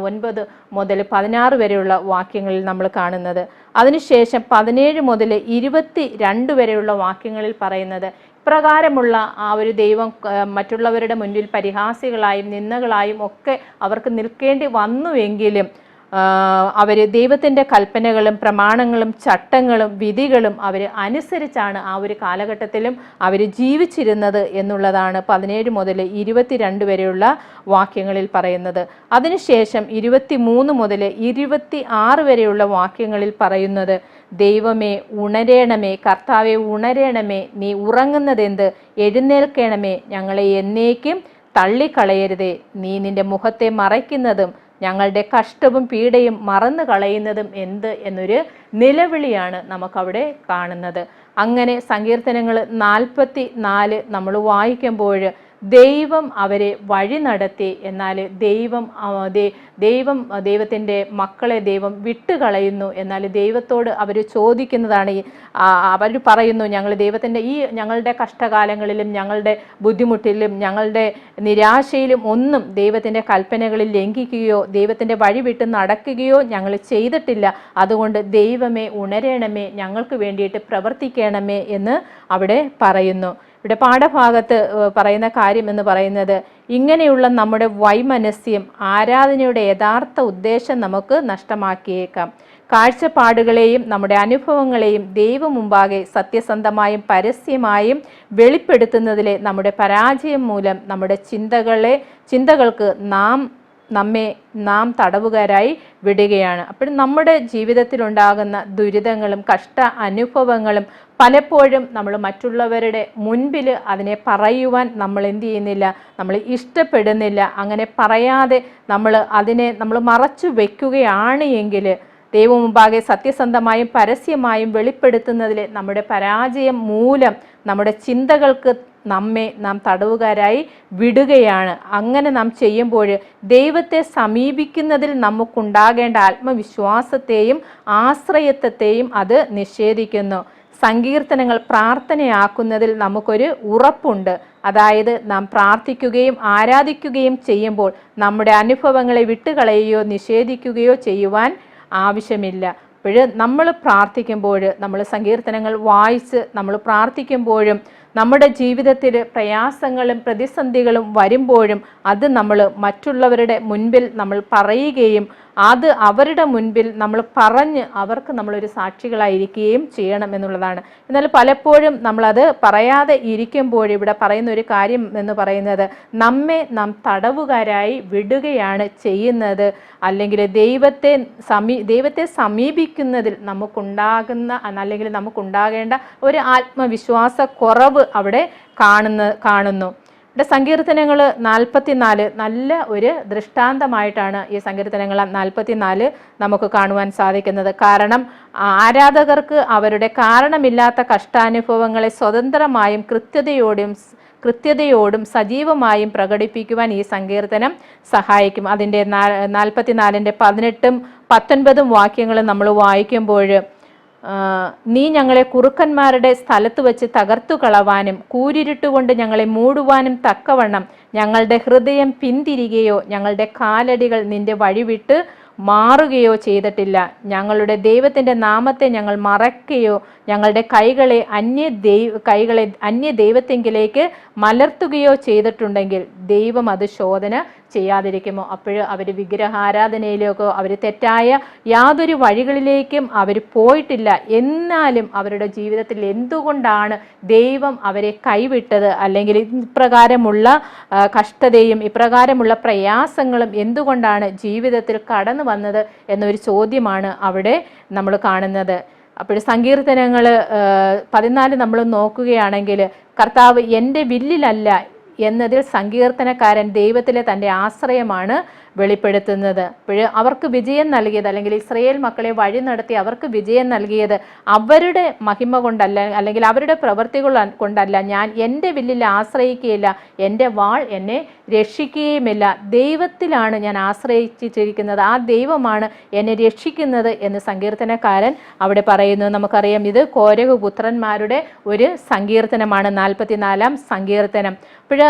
9 മുതൽ 16 വരെയുള്ള വാക്യങ്ങളിൽ നമ്മൾ കാണുന്നത്. അതിനുശേഷം 17 മുതൽ 22 വരെയുള്ള വാക്യങ്ങളിൽ പറയുന്നത്, ഇപ്രകാരമുള്ള ആ ഒരു ദൈവം മറ്റുള്ളവരുടെ മുൻപിൽ പരിഹാസികളായും നിന്ദകളായും ഒക്കെ അവർക്ക് നിൽക്കേണ്ടി വന്നുവെങ്കിലും അവർ ദൈവത്തിൻ്റെ കൽപ്പനകളും പ്രമാണങ്ങളും ചട്ടങ്ങളും വിധികളും അവർ അനുസരിച്ചാണ് ആ ഒരു കാലഘട്ടത്തിലും അവർ ജീവിച്ചിരുന്നത് എന്നുള്ളതാണ് 17 മുതൽ 22 വരെയുള്ള വാക്യങ്ങളിൽ പറയുന്നത്. അതിനുശേഷം 23 മുതൽ 26 വരെയുള്ള വാക്യങ്ങളിൽ പറയുന്നത്, ദൈവമേ ഉണരേണമേ, കർത്താവെ ഉണരേണമേ, നീ ഉറങ്ങുന്നതെന്ത്, എഴുന്നേൽക്കണമേ, ഞങ്ങളെ എന്നേക്കും തള്ളിക്കളയരുതേ, നീ നിന്റെ മുഖത്തെ മറയ്ക്കുന്നതും ഞങ്ങളുടെ കഷ്ടവും പീഡയും മറന്നു കളയുന്നതും എന്ത് എന്നൊരു നിലവിളിയാണ് നമുക്കവിടെ കാണുന്നത്. അങ്ങനെ സങ്കീർത്തനങ്ങൾ 44 നമ്മൾ വായിക്കുമ്പോൾ ദൈവം അവരെ വഴി നടത്തി, എന്നാൽ ദൈവത്തിൻ്റെ മക്കളെ ദൈവം വിട്ടുകളയുന്നു. എന്നാൽ ദൈവത്തോട് അവർ ചോദിക്കുന്നതാണ്, അവർ പറയുന്നു, ഞങ്ങൾ ദൈവത്തിൻ്റെ ഞങ്ങളുടെ കഷ്ടകാലങ്ങളിലും ഞങ്ങളുടെ ബുദ്ധിമുട്ടിലും ഞങ്ങളുടെ നിരാശയിലും ഒന്നും ദൈവത്തിൻ്റെ കൽപ്പനകളിൽ ലംഘിക്കുകയോ ദൈവത്തിൻ്റെ വഴി വിട്ട് നടക്കുകയോ ഞങ്ങൾ ചെയ്തിട്ടില്ല. അതുകൊണ്ട് ദൈവമേ ഉണരണമേ, ഞങ്ങൾക്ക് വേണ്ടിയിട്ട് പ്രവർത്തിക്കണമേ എന്ന് അവിടെ പറയുന്നു. ഇവിടെ പാഠഭാഗത്ത് പറയുന്ന കാര്യം എന്ന് പറയുന്നത്, ഇങ്ങനെയുള്ള നമ്മുടെ വൈമനസ്യം ആരാധനയുടെ യഥാർത്ഥ ഉദ്ദേശം നമുക്ക് നഷ്ടമാക്കിയേക്കാം. കാഴ്ചപ്പാടുകളെയും നമ്മുടെ അനുഭവങ്ങളെയും ദൈവം മുമ്പാകെ സത്യസന്ധമായും പരസ്യമായും വെളിപ്പെടുത്തുന്നതിലെ നമ്മുടെ പരാജയം മൂലം നമ്മുടെ ചിന്തകൾക്ക് നാം തടവുകാരായി വിടുകയാണ്. അപ്പോൾ നമ്മുടെ ജീവിതത്തിലുണ്ടാകുന്ന ദുരിതങ്ങളും കഷ്ട അനുഭവങ്ങളും പലപ്പോഴും നമ്മൾ മറ്റുള്ളവരുടെ മുൻപിൽ അതിനെ പറയുവാൻ നമ്മൾ എന്ത് ചെയ്യുന്നില്ല, നമ്മൾ ഇഷ്ടപ്പെടുന്നില്ല. അങ്ങനെ പറയാതെ നമ്മൾ മറച്ചു വയ്ക്കുകയാണ് എങ്കിൽ ദൈവം മുമ്പാകെ സത്യസന്ധമായും പരസ്യമായും വെളിപ്പെടുത്തുന്നതിൽ നമ്മുടെ പരാജയം മൂലം നമ്മുടെ ചിന്തകൾക്ക് നാം തടവുകാരായി വിടുകയാണ്. അങ്ങനെ നാം ചെയ്യുമ്പോൾ ദൈവത്തെ സമീപിക്കുന്നതിൽ നമുക്കുണ്ടാകേണ്ട ആത്മവിശ്വാസത്തെയും ആശ്രയത്വത്തെയും അത് നിഷേധിക്കുന്നു. സങ്കീർത്തനങ്ങൾ പ്രാർത്ഥനയാക്കുന്നതിൽ നമുക്കൊരു ഉറപ്പുണ്ട്. അതായത് നാം പ്രാർത്ഥിക്കുകയും ആരാധിക്കുകയും ചെയ്യുമ്പോൾ നമ്മുടെ അനുഭവങ്ങളെ വിട്ടുകളയുകയോ നിഷേധിക്കുകയോ ചെയ്യുവാൻ ആവശ്യമില്ല. അപ്പോൾ നമ്മൾ പ്രാർത്ഥിക്കുമ്പോൾ, നമ്മൾ സങ്കീർത്തനങ്ങൾ വായിച്ച് നമ്മൾ പ്രാർത്ഥിക്കുമ്പോഴും നമ്മുടെ ജീവിതത്തിൽ പ്രയാസങ്ങളും പ്രതിസന്ധികളും വരുമ്പോഴും അത് നമ്മൾ മറ്റുള്ളവരുടെ മുൻപിൽ നമ്മൾ പറയുകയും അത് അവരുടെ മുൻപിൽ നമ്മൾ പറഞ്ഞ് അവർക്ക് നമ്മളൊരു സാക്ഷികളായിരിക്കുകയും ചെയ്യണം എന്നുള്ളതാണ്. എന്നാൽ പലപ്പോഴും നമ്മളത് പറയാതെ ഇരിക്കുമ്പോൾ ഇവിടെ പറയുന്ന ഒരു കാര്യം എന്ന് പറയുന്നത്, നാം തടവുകാരായി വിടുകയാണ് ചെയ്യുന്നത്. അല്ലെങ്കിൽ ദൈവത്തെ സമീപിക്കുന്നതിൽ നമുക്കുണ്ടാകേണ്ട ഒരു ആത്മവിശ്വാസ കുറവ് അവിടെ കാണുന്നു. ഇവിടെ സങ്കീർത്തനങ്ങൾ 44 നല്ല ഒരു ദൃഷ്ടാന്തമായിട്ടാണ് ഈ സങ്കീർത്തനങ്ങൾ 44 നമുക്ക് കാണുവാൻ സാധിക്കുന്നത്. കാരണം ആരാധകർക്ക് അവരുടെ കാരണമില്ലാത്ത കഷ്ടാനുഭവങ്ങളെ സ്വതന്ത്രമായും കൃത്യതയോടും സജീവമായും പ്രകടിപ്പിക്കുവാൻ ഈ സങ്കീർത്തനം സഹായിക്കും. അതിൻ്റെ 44-ന്റെ 18-ഉം 19-ഉം വാക്യങ്ങൾ നമ്മൾ വായിക്കുമ്പോൾ, നീ ഞങ്ങളെ കുറുക്കന്മാരുടെ സ്ഥലത്ത് വെച്ച് തകർത്തു കളവാനും കൂരിരുട്ടുകൊണ്ട് ഞങ്ങളെ മൂടുവാനും തക്കവണ്ണം ഞങ്ങളുടെ ഹൃദയം പിന്തിരികയോ ഞങ്ങളുടെ കാലടികൾ നിന്റെ വഴിവിട്ട് മാറുകയോ ചെയ്തിട്ടില്ല. ഞങ്ങളുടെ ദൈവത്തിൻ്റെ നാമത്തെ ഞങ്ങൾ മറക്കുകയോ ഞങ്ങളുടെ കൈകളെ അന്യ ദൈവത്തെങ്കിലേക്ക് മലർത്തുകയോ ചെയ്തിട്ടുണ്ടെങ്കിൽ ദൈവം അത് ശോധന ചെയ്യാതിരിക്കുമോ? അപ്പോൾ അവർ വിഗ്രഹാരാധനയിലേക്കോ അവർ തെറ്റായ യാതൊരു വഴികളിലേക്കും അവർ പോയിട്ടില്ല. എന്നാലും അവരുടെ ജീവിതത്തിൽ എന്തുകൊണ്ടാണ് ദൈവം അവരെ കൈവിട്ടത്, അല്ലെങ്കിൽ ഇപ്രകാരമുള്ള കഷ്ടതയും ഇപ്രകാരമുള്ള പ്രയാസങ്ങളും എന്തുകൊണ്ടാണ് ജീവിതത്തിൽ കടന്നു വന്നത് എന്നൊരു ചോദ്യമാണ് അവിടെ നമ്മൾ കാണുന്നത്. അപ്പോൾ സങ്കീർത്തനങ്ങൾ 14 നമ്മൾ നോക്കുകയാണെങ്കിൽ, കർത്താവ് എൻ്റെ വില്ലിലല്ല എന്നതിൽ സങ്കീർത്തനക്കാരൻ ദൈവത്തിലെ തൻ്റെ ആശ്രയമാണ് വെളിപ്പെടുത്തുന്നത്. അപ്പോൾ അവർക്ക് വിജയം നൽകിയത്, അല്ലെങ്കിൽ ഇസ്രായേൽ മക്കളെ വഴി നടത്തി അവർക്ക് വിജയം നൽകിയത് അവരുടെ മഹിമ കൊണ്ടല്ല, അല്ലെങ്കിൽ അവരുടെ പ്രവൃത്തികൾ കൊണ്ടല്ല. ഞാൻ എൻ്റെ വില്ലിൽ ആശ്രയിക്കുകയില്ല, എൻ്റെ വാൾ എന്നെ രക്ഷിക്കുകയുമില്ല. ദൈവത്തിലാണ് ഞാൻ ആശ്രയിച്ചിരിക്കുന്നത്, ആ ദൈവമാണ് എന്നെ രക്ഷിക്കുന്നത് എന്ന് സങ്കീർത്തനക്കാരൻ അവിടെ പറയുന്നു. നമുക്കറിയാം, ഇത് കോരഹ് പുത്രന്മാരുടെ ഒരു സങ്കീർത്തനമാണ്, 44-ാം സങ്കീർത്തനം. അപ്പോൾ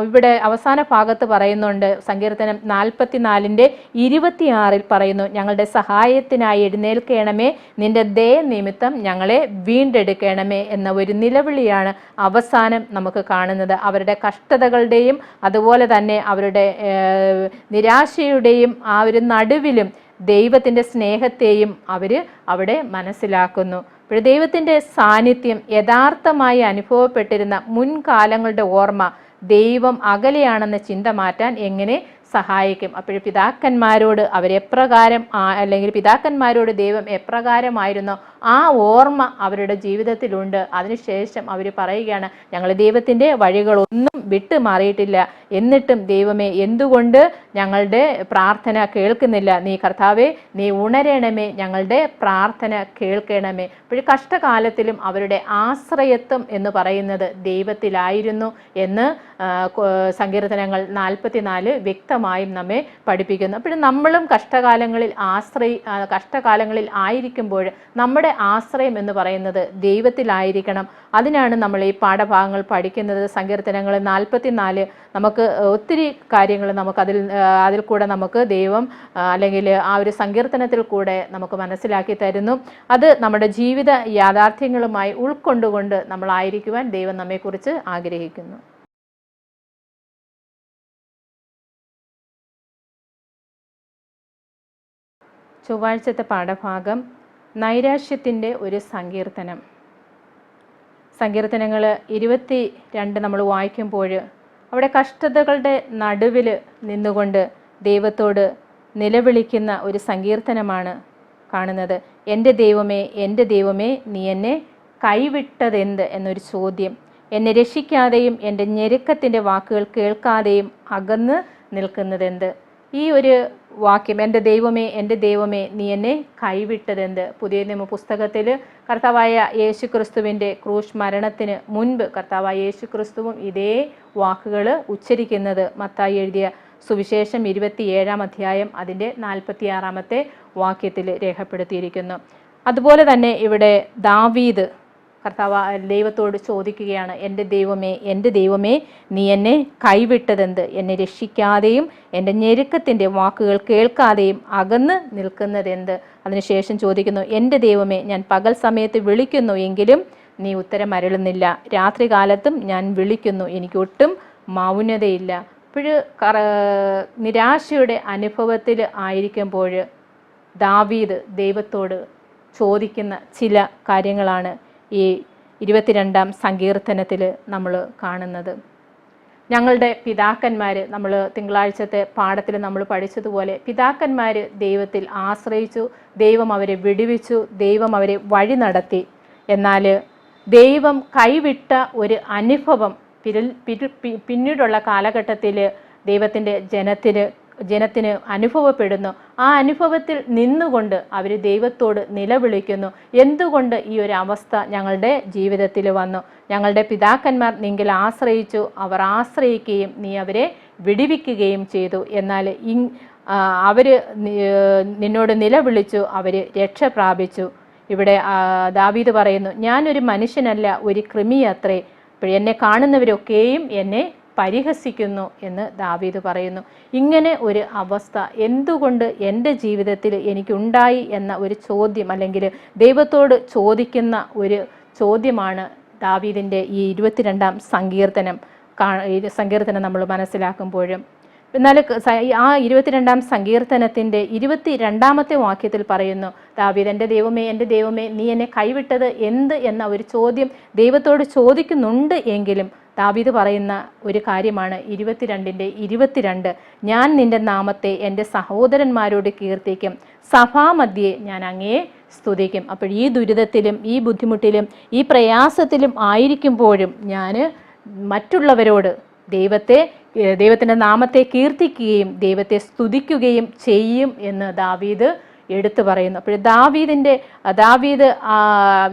ഇവിടെ അവസാന ഭാഗത്ത് പറയുന്നുണ്ട്, സങ്കീർത്തനം 44 44:26 പറയുന്നു, ഞങ്ങളുടെ സഹായത്തിനായി എഴുന്നേൽക്കണമേ, നിന്റെ ദയ നിമിത്തം ഞങ്ങളെ വീണ്ടെടുക്കണമേ എന്ന ഒരു നിലവിളിയാണ് അവസാനം നമുക്ക് കാണുന്നത്. അവരുടെ കഷ്ടതകളുടെയും അതുപോലെ തന്നെ അവരുടെ നിരാശയുടെയും ആ ഒരു നടുവിലും ദൈവത്തിൻ്റെ സ്നേഹത്തെയും അവർ അവിടെ മനസ്സിലാക്കുന്നു. അപ്പോൾ ദൈവത്തിൻ്റെ സാന്നിധ്യം യഥാർത്ഥമായി അനുഭവപ്പെട്ടിരുന്ന മുൻകാലങ്ങളുടെ ഓർമ്മ ദൈവം അകലെയാണെന്ന ചിന്ത മാറ്റാൻ എങ്ങനെ സഹായിക്കും? അപ്പോൾ പിതാക്കന്മാരോട് അവരെപ്രകാരം അല്ലെങ്കിൽ പിതാക്കന്മാരോട് ദൈവം എപ്രകാരമായിരുന്നോ ആ ഓർമ്മ അവരുടെ ജീവിതത്തിലുണ്ട്. അതിനുശേഷം അവർ പറയുകയാണ്, ഞങ്ങൾ ദൈവത്തിൻ്റെ വഴികളൊന്നും വിട്ടു മാറിയിട്ടില്ല, എന്നിട്ടും ദൈവമേ എന്തുകൊണ്ട് ഞങ്ങളുടെ പ്രാർത്ഥന കേൾക്കുന്നില്ല? നീ കർത്താവേ, നീ ഉണരണമേ, ഞങ്ങളുടെ പ്രാർത്ഥന കേൾക്കണമേ. അപ്പോൾ കഷ്ടകാലത്തിലും അവരുടെ ആശ്രയത്വം എന്ന് പറയുന്നത് ദൈവത്തിലായിരുന്നു എന്ന് സങ്കീർത്തനങ്ങൾ 44 വ്യക്തമായും നമ്മെ പഠിപ്പിക്കുന്നു. അപ്പോൾ നമ്മളും കഷ്ടകാലങ്ങളിൽ ആയിരിക്കുമ്പോൾ നമ്മുടെ ആശ്രയം എന്ന് പറയുന്നത് ദൈവത്തിലായിരിക്കണം. അതിനാണ് നമ്മൾ ഈ പാഠഭാഗങ്ങൾ പഠിക്കുന്നത്. സങ്കീർത്തനങ്ങൾ 44 നമുക്ക് ഒത്തിരി കാര്യങ്ങൾ അതിൽ കൂടെ നമുക്ക് ദൈവം അല്ലെങ്കിൽ ആ ഒരു സങ്കീർത്തനത്തിൽ കൂടെ നമുക്ക് മനസ്സിലാക്കി തരുന്നു. അത് നമ്മുടെ ജീവിത യാഥാർത്ഥ്യങ്ങളുമായി ഉൾക്കൊണ്ടുകൊണ്ട് നമ്മളായിരിക്കുവാൻ ദൈവം നമ്മെക്കുറിച്ച് ആഗ്രഹിക്കുന്നു. ചൊവ്വാഴ്ചത്തെ പാഠഭാഗം നൈരാശ്യത്തിൻ്റെ ഒരു സങ്കീർത്തനം. സങ്കീർത്തനങ്ങൾ 22 നമ്മൾ വായിക്കുമ്പോൾ അവിടെ കഷ്ടതകളുടെ നടുവിൽ നിന്നുകൊണ്ട് ദൈവത്തോട് നിലവിളിക്കുന്ന ഒരു സങ്കീർത്തനമാണ് കാണുന്നത്. എൻ്റെ ദൈവമേ, എൻ്റെ ദൈവമേ, നീ എന്നെ കൈവിട്ടതെന്ത് എന്നൊരു ചോദ്യം. എന്നെ രക്ഷിക്കാതെയും എൻ്റെ ഞെരുക്കത്തിൻ്റെ വാക്കുകൾ കേൾക്കാതെയും അകന്ന് നിൽക്കുന്നതെന്ത്? ഈ ഒരു വാക്യം, എൻ്റെ ദൈവമേ നീ എന്നെ കൈവിട്ടതെന്ത്, പുതിയ നിയമ പുസ്തകത്തിൽ കർത്താവായ യേശു ക്രിസ്തുവിൻ്റെ ക്രൂശ് മരണത്തിന് മുൻപ് കർത്താവായ യേശു ക്രിസ്തുവും ഇതേ വാക്കുകൾ ഉച്ചരിക്കുന്നത് മത്തായി എഴുതിയ സുവിശേഷം 27-ാം അധ്യായം അതിൻ്റെ 46-ാമത്തെ വാക്യത്തിൽ രേഖപ്പെടുത്തിയിരിക്കുന്നു. അതുപോലെ തന്നെ ഇവിടെ ദാവീദ് ദൈവത്തോട് ചോദിക്കുകയാണ്, എൻ്റെ ദൈവമേ നീ എന്നെ കൈവിട്ടതെന്ത്, എന്നെ രക്ഷിക്കാതെയും എൻ്റെ ഞെരുക്കത്തിൻ്റെ വാക്കുകൾ കേൾക്കാതെയും അകന്ന് നിൽക്കുന്നതെന്ത്? അതിനുശേഷം ചോദിക്കുന്നു, എൻ്റെ ദൈവമേ, ഞാൻ പകൽ സമയത്ത് വിളിക്കുന്നു എങ്കിലും നീ ഉത്തരം അരുളുന്നില്ല, രാത്രികാലത്തും ഞാൻ വിളിക്കുന്നു, എനിക്കൊട്ടും മൗനതയില്ല. നിരാശയുടെ അനുഭവത്തിൽ ആയിരിക്കുമ്പോൾ ദാവീദ് ദൈവത്തോട് ചോദിക്കുന്ന ചില കാര്യങ്ങളാണ് ഈ 22-ാം സങ്കീർത്തനത്തിൽ നമ്മൾ കാണുന്നത്. ഞങ്ങളുടെ പിതാക്കന്മാർ, നമ്മൾ തിങ്കളാഴ്ചത്തെ പാഠത്തിൽ നമ്മൾ പഠിച്ചതുപോലെ പിതാക്കന്മാർ ദൈവത്തിൽ ആശ്രയിച്ചു, ദൈവം അവരെ വിടുവിച്ചു, ദൈവം അവരെ വഴി നടത്തി. എന്നാൽ ദൈവം കൈവിട്ട ഒരു അനുഭവം പിന്നീടുള്ള കാലഘട്ടത്തിൽ ദൈവത്തിൻ്റെ ജനത്തിന് അനുഭവപ്പെടുന്നു. ആ അനുഭവത്തിൽ നിന്നുകൊണ്ട് അവർ ദൈവത്തോട് നിലവിളിക്കുന്നു, എന്തുകൊണ്ട് ഈ ഒരു അവസ്ഥ ഞങ്ങളുടെ ജീവിതത്തിൽ വന്നു? ഞങ്ങളുടെ പിതാക്കന്മാർ നിങ്കിൽ ആശ്രയിച്ചു, അവർ ആശ്രയിക്കുകയും നീ അവരെ വിടുവിക്കുകയും ചെയ്തു. എന്നാൽ അവർ നിന്നോട് നിലവിളിച്ചു, അവർ രക്ഷ പ്രാപിച്ചു. ഇവിടെ ദാവീദ് പറയുന്നു, ഞാനൊരു മനുഷ്യനല്ല, ഒരു കൃമിയത്രേ, എന്നെ കാണുന്നവരൊക്കെയും എന്നെ പരിഹസിക്കുന്നു എന്ന് ദാവീദ് പറയുന്നു. ഇങ്ങനെ ഒരു അവസ്ഥ എന്തുകൊണ്ട് എൻ്റെ ജീവിതത്തിൽ എനിക്കുണ്ടായി എന്ന ഒരു ചോദ്യം, അല്ലെങ്കിൽ ദൈവത്തോട് ചോദിക്കുന്ന ഒരു ചോദ്യമാണ് ദാവീദിൻ്റെ ഈ 22-ാം സങ്കീർത്തനം നമ്മൾ മനസ്സിലാക്കുമ്പോഴും. എന്നാൽ ആ 22-ാം സങ്കീർത്തനത്തിൻ്റെ 22-ാമത്തെ വാക്യത്തിൽ പറയുന്നു, ദാവീദ് എൻ്റെ ദൈവമേ നീ എന്നെ കൈവിട്ടത് എന്ത് എന്ന ഒരു ചോദ്യം ദൈവത്തോട് ചോദിക്കുന്നുണ്ട്. എങ്കിലും ദാവീദ് പറയുന്ന ഒരു കാര്യമാണ് 22-ന്റെ 22, ഞാൻ നിൻ്റെ നാമത്തെ എൻ്റെ സഹോദരന്മാരോട് കീർത്തിക്കും, സഭാമധ്യേ ഞാൻ അങ്ങയെ സ്തുതിക്കും. അപ്പോൾ ഈ ദുരിതത്തിലും ഈ ബുദ്ധിമുട്ടിലും ഈ പ്രയാസത്തിലും ആയിരിക്കുമ്പോഴും ഞാൻ മറ്റുള്ളവരോട് ദൈവത്തിൻ്റെ നാമത്തെ കീർത്തിക്കുകയും ദൈവത്തെ സ്തുതിക്കുകയും ചെയ്യും എന്ന് ദാവീദ് എടുത്തു പറയുന്നു. അപ്പോൾ ദാവീദ്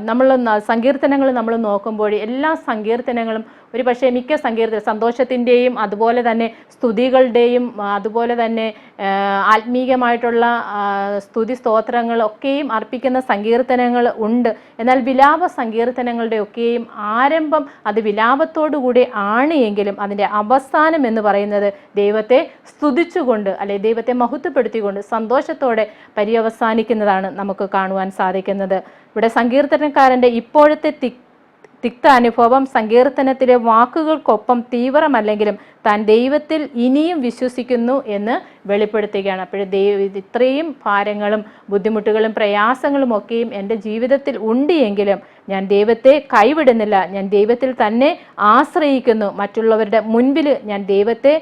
നമ്മൾ സങ്കീർത്തനങ്ങൾ നമ്മൾ നോക്കുമ്പോൾ എല്ലാ സങ്കീർത്തനങ്ങളും ഒരു പക്ഷേ മിക്ക സന്തോഷത്തിൻ്റെയും അതുപോലെ തന്നെ സ്തുതികളുടെയും അതുപോലെ തന്നെ ആത്മീകമായിട്ടുള്ള സ്തുതി സ്തോത്രങ്ങളൊക്കെയും അർപ്പിക്കുന്ന സങ്കീർത്തനങ്ങൾ ഉണ്ട്. എന്നാൽ വിലാപ സങ്കീർത്തനങ്ങളുടെ ഒക്കെയും ആരംഭം അത് വിലാപത്തോടുകൂടി ആണ് എങ്കിലും അതിൻ്റെ അവസാനം എന്ന് പറയുന്നത് ദൈവത്തെ സ്തുതിച്ചുകൊണ്ട് അല്ലെ ദൈവത്തെ മഹത്വപ്പെടുത്തിക്കൊണ്ട് സന്തോഷത്തോടെ പര്യവസാനിക്കുന്നതാണ് നമുക്ക് കാണുവാൻ സാധിക്കുന്നത്. ഇവിടെ സങ്കീർത്തനക്കാരൻ്റെ ഇപ്പോഴത്തെ തിക്ത അനുഭവം സങ്കീർത്തനത്തിലെ വാക്കുകൾക്കൊപ്പം തീവ്രമല്ലെങ്കിലും താൻ ദൈവത്തിൽ ഇനിയും വിശ്വസിക്കുന്നു എന്ന് വെളിപ്പെടുത്തുകയാണ്. അപ്പോൾ ഇത്രയും ഭാരങ്ങളും ബുദ്ധിമുട്ടുകളും പ്രയാസങ്ങളും ഒക്കെയും എൻ്റെ ജീവിതത്തിൽ ഉണ്ട് എങ്കിലും ഞാൻ ദൈവത്തെ കൈവിടുന്നില്ല, ഞാൻ ദൈവത്തിൽ തന്നെ ആശ്രയിക്കുന്നു, മറ്റുള്ളവരുടെ മുൻപിൽ ഞാൻ ദൈവത്തെ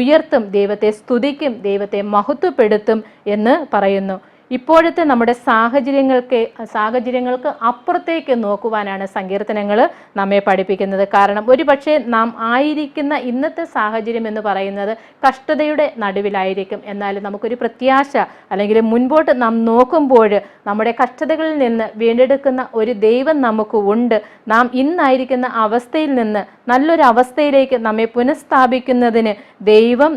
ഉയർത്തും, ദൈവത്തെ സ്തുതിക്കും, ദൈവത്തെ മഹത്വപ്പെടുത്തും എന്ന് പറയുന്നു. ഇപ്പോഴത്തെ നമ്മുടെ സാഹചര്യങ്ങൾക്ക് അപ്പുറത്തേക്ക് നോക്കുവാനാണ് സങ്കീർത്തനങ്ങൾ നമ്മെ പഠിപ്പിക്കുന്നത്. കാരണം ഒരുപക്ഷെ നാം ആയിരിക്കുന്ന ഇന്നത്തെ സാഹചര്യം എന്ന് പറയുന്നത് കഷ്ടതയുടെ നടുവിലായിരിക്കും. എന്നാൽ നമുക്കൊരു പ്രത്യാശ അല്ലെങ്കിൽ മുൻപോട്ട് നാം നോക്കുമ്പോൾ നമ്മുടെ കഷ്ടതകളിൽ നിന്ന് വീണ്ടെടുക്കുന്ന ഒരു ദൈവം നമുക്ക് ഉണ്ട്. നാം ഇന്നായിരിക്കുന്ന അവസ്ഥയിൽ നിന്ന് നല്ലൊരു അവസ്ഥയിലേക്ക് നമ്മെ പുനഃസ്ഥാപിക്കുന്നതിന് ദൈവം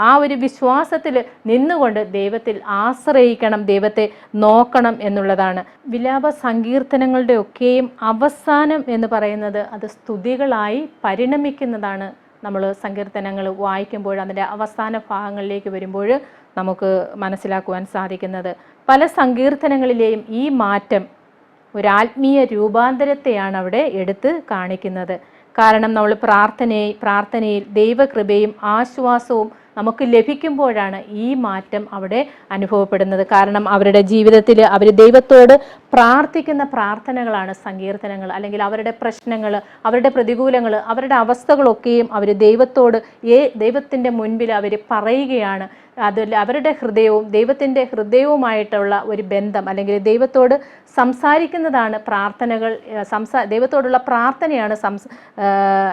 ആ ഒരു വിശ്വാസത്തിൽ നിന്നുകൊണ്ട് ദൈവത്തിൽ ആശ്രയിക്കണം, ദൈവത്തെ നോക്കണം എന്നുള്ളതാണ്. വിലാപ സങ്കീർത്തനങ്ങളുടെ ഒക്കെയും അവസാനം എന്ന് പറയുന്നത് അത് സ്തുതികളായി പരിണമിക്കുന്നതാണ്. നമ്മൾ സങ്കീർത്തനങ്ങൾ വായിക്കുമ്പോൾ അതിൻ്റെ അവസാന ഭാഗങ്ങളിലേക്ക് വരുമ്പോൾ നമുക്ക് മനസ്സിലാക്കുവാൻ സാധിക്കുന്നത്. പല സങ്കീർത്തനങ്ങളിലെയും ഈ മാറ്റം ഒരാത്മീയ രൂപാന്തരത്തെയാണ് അവിടെ എടുത്ത് കാണിക്കുന്നത്. കാരണം നമ്മൾ പ്രാർത്ഥനയിൽ ദൈവകൃപയും ആശ്വാസവും നമുക്ക് ലഭിക്കുമ്പോഴാണ് ഈ മാറ്റം അവിടെ അനുഭവപ്പെടുന്നത്. കാരണം അവരുടെ ജീവിതത്തിൽ അവർ ദൈവത്തോട് പ്രാർത്ഥിക്കുന്ന പ്രാർത്ഥനകളാണ് സങ്കീർത്തനങ്ങൾ. അല്ലെങ്കിൽ അവരുടെ പ്രശ്നങ്ങൾ, അവരുടെ പ്രതികൂലങ്ങൾ, അവരുടെ അവസ്ഥകളൊക്കെയും അവർ ദൈവത്തിൻ്റെ മുൻപിൽ അവർ പറയുകയാണ്. അതിൽ അവരുടെ ഹൃദയവും ദൈവത്തിൻ്റെ ഹൃദയവുമായിട്ടുള്ള ഒരു ബന്ധം അല്ലെങ്കിൽ ദൈവത്തോട് സംസാരിക്കുന്നതാണ് പ്രാർത്ഥനകൾ. ദൈവത്തോടുള്ള പ്രാർത്ഥനയാണ്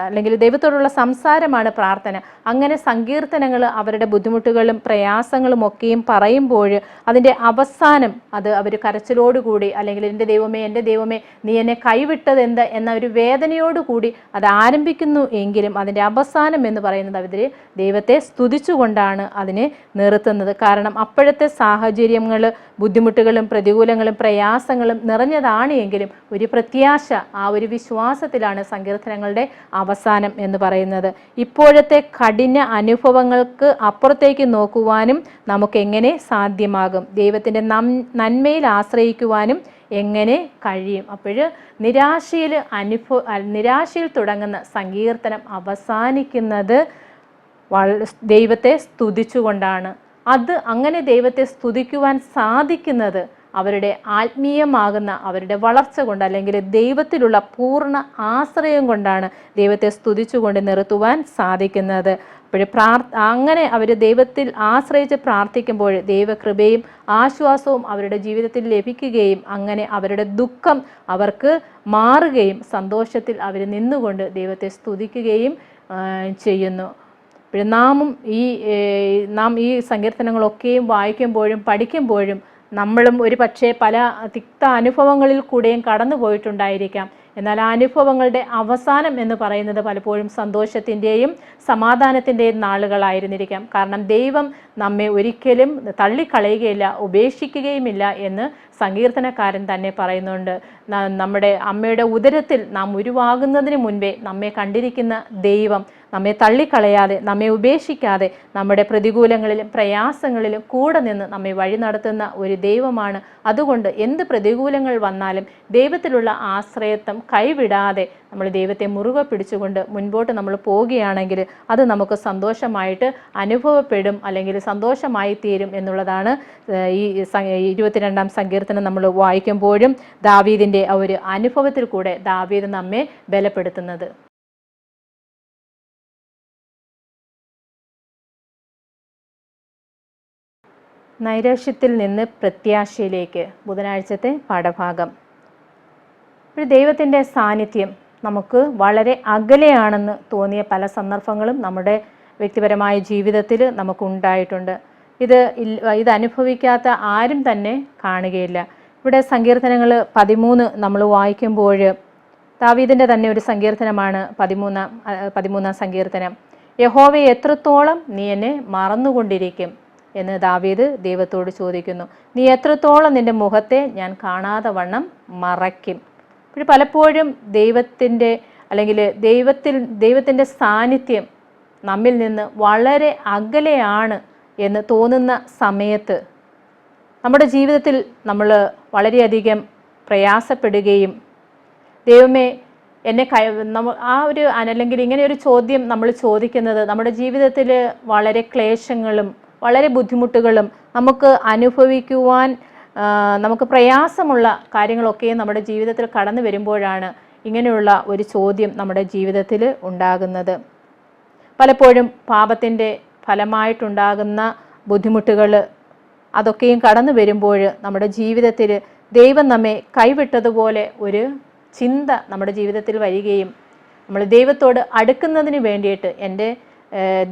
അല്ലെങ്കിൽ ദൈവത്തോടുള്ള സംസാരമാണ് പ്രാർത്ഥന. അങ്ങനെ സങ്കീർത്തനങ്ങൾ അവരുടെ ബുദ്ധിമുട്ടുകളും പ്രയാസങ്ങളും ഒക്കെയും പറയുമ്പോൾ അതിൻ്റെ അവസാനം അത് അവർ കരച്ചിലോടുകൂടി അല്ലെങ്കിൽ എൻ്റെ ദൈവമേ നീ എന്നെ കൈവിട്ടത് എന്ത് എന്ന ഒരു വേദനയോടുകൂടി അത് ആരംഭിക്കുന്നു എങ്കിലും അതിൻ്റെ അവസാനം എന്ന് പറയുന്നത് അവർ ദൈവത്തെ സ്തുതിച്ചുകൊണ്ടാണ് അതിനെ നിർത്തുന്നത്. കാരണം അപ്പോഴത്തെ സാഹചര്യങ്ങൾ ബുദ്ധിമുട്ടുകളും പ്രതികൂലങ്ങളും പ്രയാസങ്ങളും നിറഞ്ഞതാണ് എങ്കിലും ഒരു പ്രത്യാശ, ആ ഒരു വിശ്വാസത്തിലാണ് സങ്കീർത്തനങ്ങളുടെ അവസാനം എന്ന് പറയുന്നത്. ഇപ്പോഴത്തെ കഠിന അനുഭവങ്ങൾക്ക് അപ്പുറത്തേക്ക് നോക്കുവാനും നമുക്കെങ്ങനെ സാധ്യമാകും? ദൈവത്തിൻ്റെ നന്മയിൽ ആശ്രയിക്കുവാനും എങ്ങനെ കഴിയും? അപ്പോൾ നിരാശയിൽ തുടങ്ങുന്ന സങ്കീർത്തനം അവസാനിക്കുന്നത് ദൈവത്തെ സ്തുതിച്ചുകൊണ്ടാണ്. അങ്ങനെ ദൈവത്തെ സ്തുതിക്കുവാൻ സാധിക്കുന്നത് അവരുടെ ആത്മീയമാകുന്ന അവരുടെ വളർച്ച കൊണ്ട് അല്ലെങ്കിൽ ദൈവത്തിലുള്ള പൂർണ്ണ ആശ്രയം കൊണ്ടാണ് ദൈവത്തെ സ്തുതിച്ചുകൊണ്ട് നിർത്തുവാൻ സാധിക്കുന്നത്. അങ്ങനെ അവർ ദൈവത്തിൽ ആശ്രയിച്ച് പ്രാർത്ഥിക്കുമ്പോൾ ദൈവകൃപയും ആശ്വാസവും അവരുടെ ജീവിതത്തിൽ ലഭിക്കുകയും അങ്ങനെ അവരുടെ ദുഃഖം അവർക്ക് മാറുകയും സന്തോഷത്തിൽ അവർ നിന്നുകൊണ്ട് ദൈവത്തെ സ്തുതിക്കുകയും ചെയ്യുന്നു. നാം ഈ സങ്കീർത്തനങ്ങളൊക്കെയും വായിക്കുമ്പോഴും പഠിക്കുമ്പോഴും നമ്മളും ഒരു പക്ഷേ പല തിക്ത അനുഭവങ്ങളിൽ കൂടെയും കടന്നു പോയിട്ടുണ്ടായിരിക്കാം. എന്നാൽ ആ അനുഭവങ്ങളുടെ അവസാനം എന്ന് പറയുന്നത് പലപ്പോഴും സന്തോഷത്തിൻ്റെയും സമാധാനത്തിൻ്റെയും നാളുകളായിരുന്നിരിക്കാം. കാരണം ദൈവം നമ്മെ ഒരിക്കലും തള്ളിക്കളയുകയില്ല, ഉപേക്ഷിക്കുകയുമില്ല എന്ന് സങ്കീർത്തനക്കാരൻ തന്നെ പറയുന്നുണ്ട്. നമ്മുടെ അമ്മയുടെ ഉദരത്തിൽ നാം ഉരുവാകുന്നതിന് മുൻപേ നമ്മെ കണ്ടിരിക്കുന്ന ദൈവം നമ്മെ തള്ളിക്കളയാതെ, നമ്മെ ഉപേക്ഷിക്കാതെ, നമ്മുടെ പ്രതികൂലങ്ങളിലും പ്രയാസങ്ങളിലും കൂടെ നിന്ന് നമ്മെ വഴി നടത്തുന്ന ഒരു ദൈവമാണ്. അതുകൊണ്ട് എന്ത് പ്രതികൂലങ്ങൾ വന്നാലും ദൈവത്തിലുള്ള ആശ്രയത്വം കൈവിടാതെ നമ്മൾ ദൈവത്തെ മുറുകെ പിടിച്ചുകൊണ്ട് മുൻപോട്ട് നമ്മൾ പോവുകയാണെങ്കിൽ അത് നമുക്ക് സന്തോഷമായിട്ട് അനുഭവപ്പെടും അല്ലെങ്കിൽ സന്തോഷമായി തീരും എന്നുള്ളതാണ് ഈ 22-ാം സങ്കീർത്തനം നമ്മൾ വായിക്കുമ്പോഴും ദാവീദിൻ്റെ ആ ഒരു അനുഭവത്തിൽ കൂടെ ദാവീദ് നമ്മെ ബലപ്പെടുത്തുന്നത്. നൈരാശ്യത്തിൽ നിന്ന് പ്രത്യാശയിലേക്ക് ബുധനാഴ്ചത്തെ പാഠഭാഗം. ദൈവത്തിൻ്റെ സാന്നിധ്യം നമുക്ക് വളരെ അകലെയാണെന്ന് തോന്നിയ പല സന്ദർഭങ്ങളും നമ്മുടെ വ്യക്തിപരമായ ജീവിതത്തിൽ നമുക്കുണ്ടായിട്ടുണ്ട്. ഇത് അനുഭവിക്കാത്ത ആരും തന്നെ കാണുകയില്ല. ഇവിടെ സങ്കീർത്തനങ്ങൾ 13 നമ്മൾ വായിക്കുമ്പോൾ ദാവീദിൻ്റെ തന്നെ ഒരു സങ്കീർത്തനമാണ് 13-ാം സങ്കീർത്തനം. യഹോവയെ എത്രത്തോളം നീ എന്നെ മറന്നുകൊണ്ടിരിക്കും എന്ന് ദാവീദ് ദൈവത്തോട് ചോദിക്കുന്നു. നീ എത്രത്തോളം നിൻ്റെ മുഖത്തെ ഞാൻ കാണാതെ വണ്ണം മറയ്ക്കും. അപ്പോൾ പലപ്പോഴും ദൈവത്തിൻ്റെ സാന്നിധ്യം നമ്മിൽ നിന്ന് വളരെ അകലെയാണ് എന്ന് തോന്നുന്ന സമയത്ത് നമ്മുടെ ജീവിതത്തിൽ നമ്മൾ വളരെയധികം പ്രയാസപ്പെടുകയും ദൈവമേ എന്നെ അല്ലെങ്കിൽ ഇങ്ങനെ ഒരു ചോദ്യം നമ്മൾ ചോദിക്കുന്നത് നമ്മുടെ ജീവിതത്തിൽ വളരെ ക്ലേശങ്ങളും വളരെ ബുദ്ധിമുട്ടുകളും നമുക്ക് അനുഭവിക്കുവാൻ നമുക്ക് പ്രയാസമുള്ള കാര്യങ്ങളൊക്കെ നമ്മുടെ ജീവിതത്തിൽ കടന്നു വരുമ്പോഴാണ് ഇങ്ങനെയുള്ള ഒരു ചോദ്യം നമ്മുടെ ജീവിതത്തിൽ ഉണ്ടാകുന്നത്. പലപ്പോഴും പാപത്തിൻ്റെ ഫലമായിട്ടുണ്ടാകുന്ന ബുദ്ധിമുട്ടുകൾ അതൊക്കെയും കടന്നു വരുമ്പോൾ നമ്മുടെ ജീവിതത്തിൽ ദൈവം നമ്മെ കൈവിട്ടതുപോലെ ഒരു ചിന്ത നമ്മുടെ ജീവിതത്തിൽ വരികയും നമ്മൾ ദൈവത്തോട് അടുക്കുന്നതിന് വേണ്ടിയിട്ട് എൻ്റെ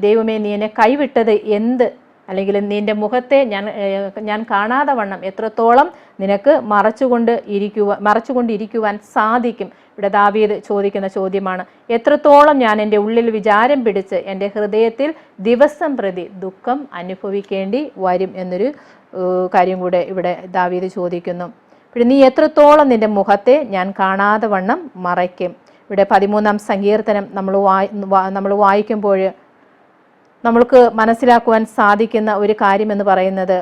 ദൈവമേ നീ എന്നെ കൈവിട്ടത് എന്ത്, അല്ലെങ്കിൽ നിൻ്റെ മുഖത്തെ ഞാൻ കാണാതെ വണ്ണം എത്രത്തോളം നിനക്ക് മറച്ചുകൊണ്ടിരിക്കുവാൻ സാധിക്കും. ഇവിടെ ദാവീദ് ചോദിക്കുന്ന ചോദ്യമാണ്. എത്രത്തോളം ഞാൻ എൻ്റെ ഉള്ളിൽ വിചാരം പിടിച്ച് എൻ്റെ ഹൃദയത്തിൽ ദിവസം പ്രതി ദുഃഖം അനുഭവിക്കേണ്ടി വരും എന്നൊരു കാര്യം കൂടെ ഇവിടെ ദാവീദ് ചോദിക്കുന്നു. പിന്നെ നീ എത്രത്തോളം നിൻ്റെ മുഖത്തെ ഞാൻ കാണാതെ വണ്ണം മറയ്ക്കും. ഇവിടെ 13-ാം സങ്കീർത്തനം നമ്മൾ വായിക്കുമ്പോൾ നമ്മൾക്ക് മനസ്സിലാക്കുവാൻ സാധിക്കുന്ന ഒരു കാര്യമെന്ന് പറയുന്നത്,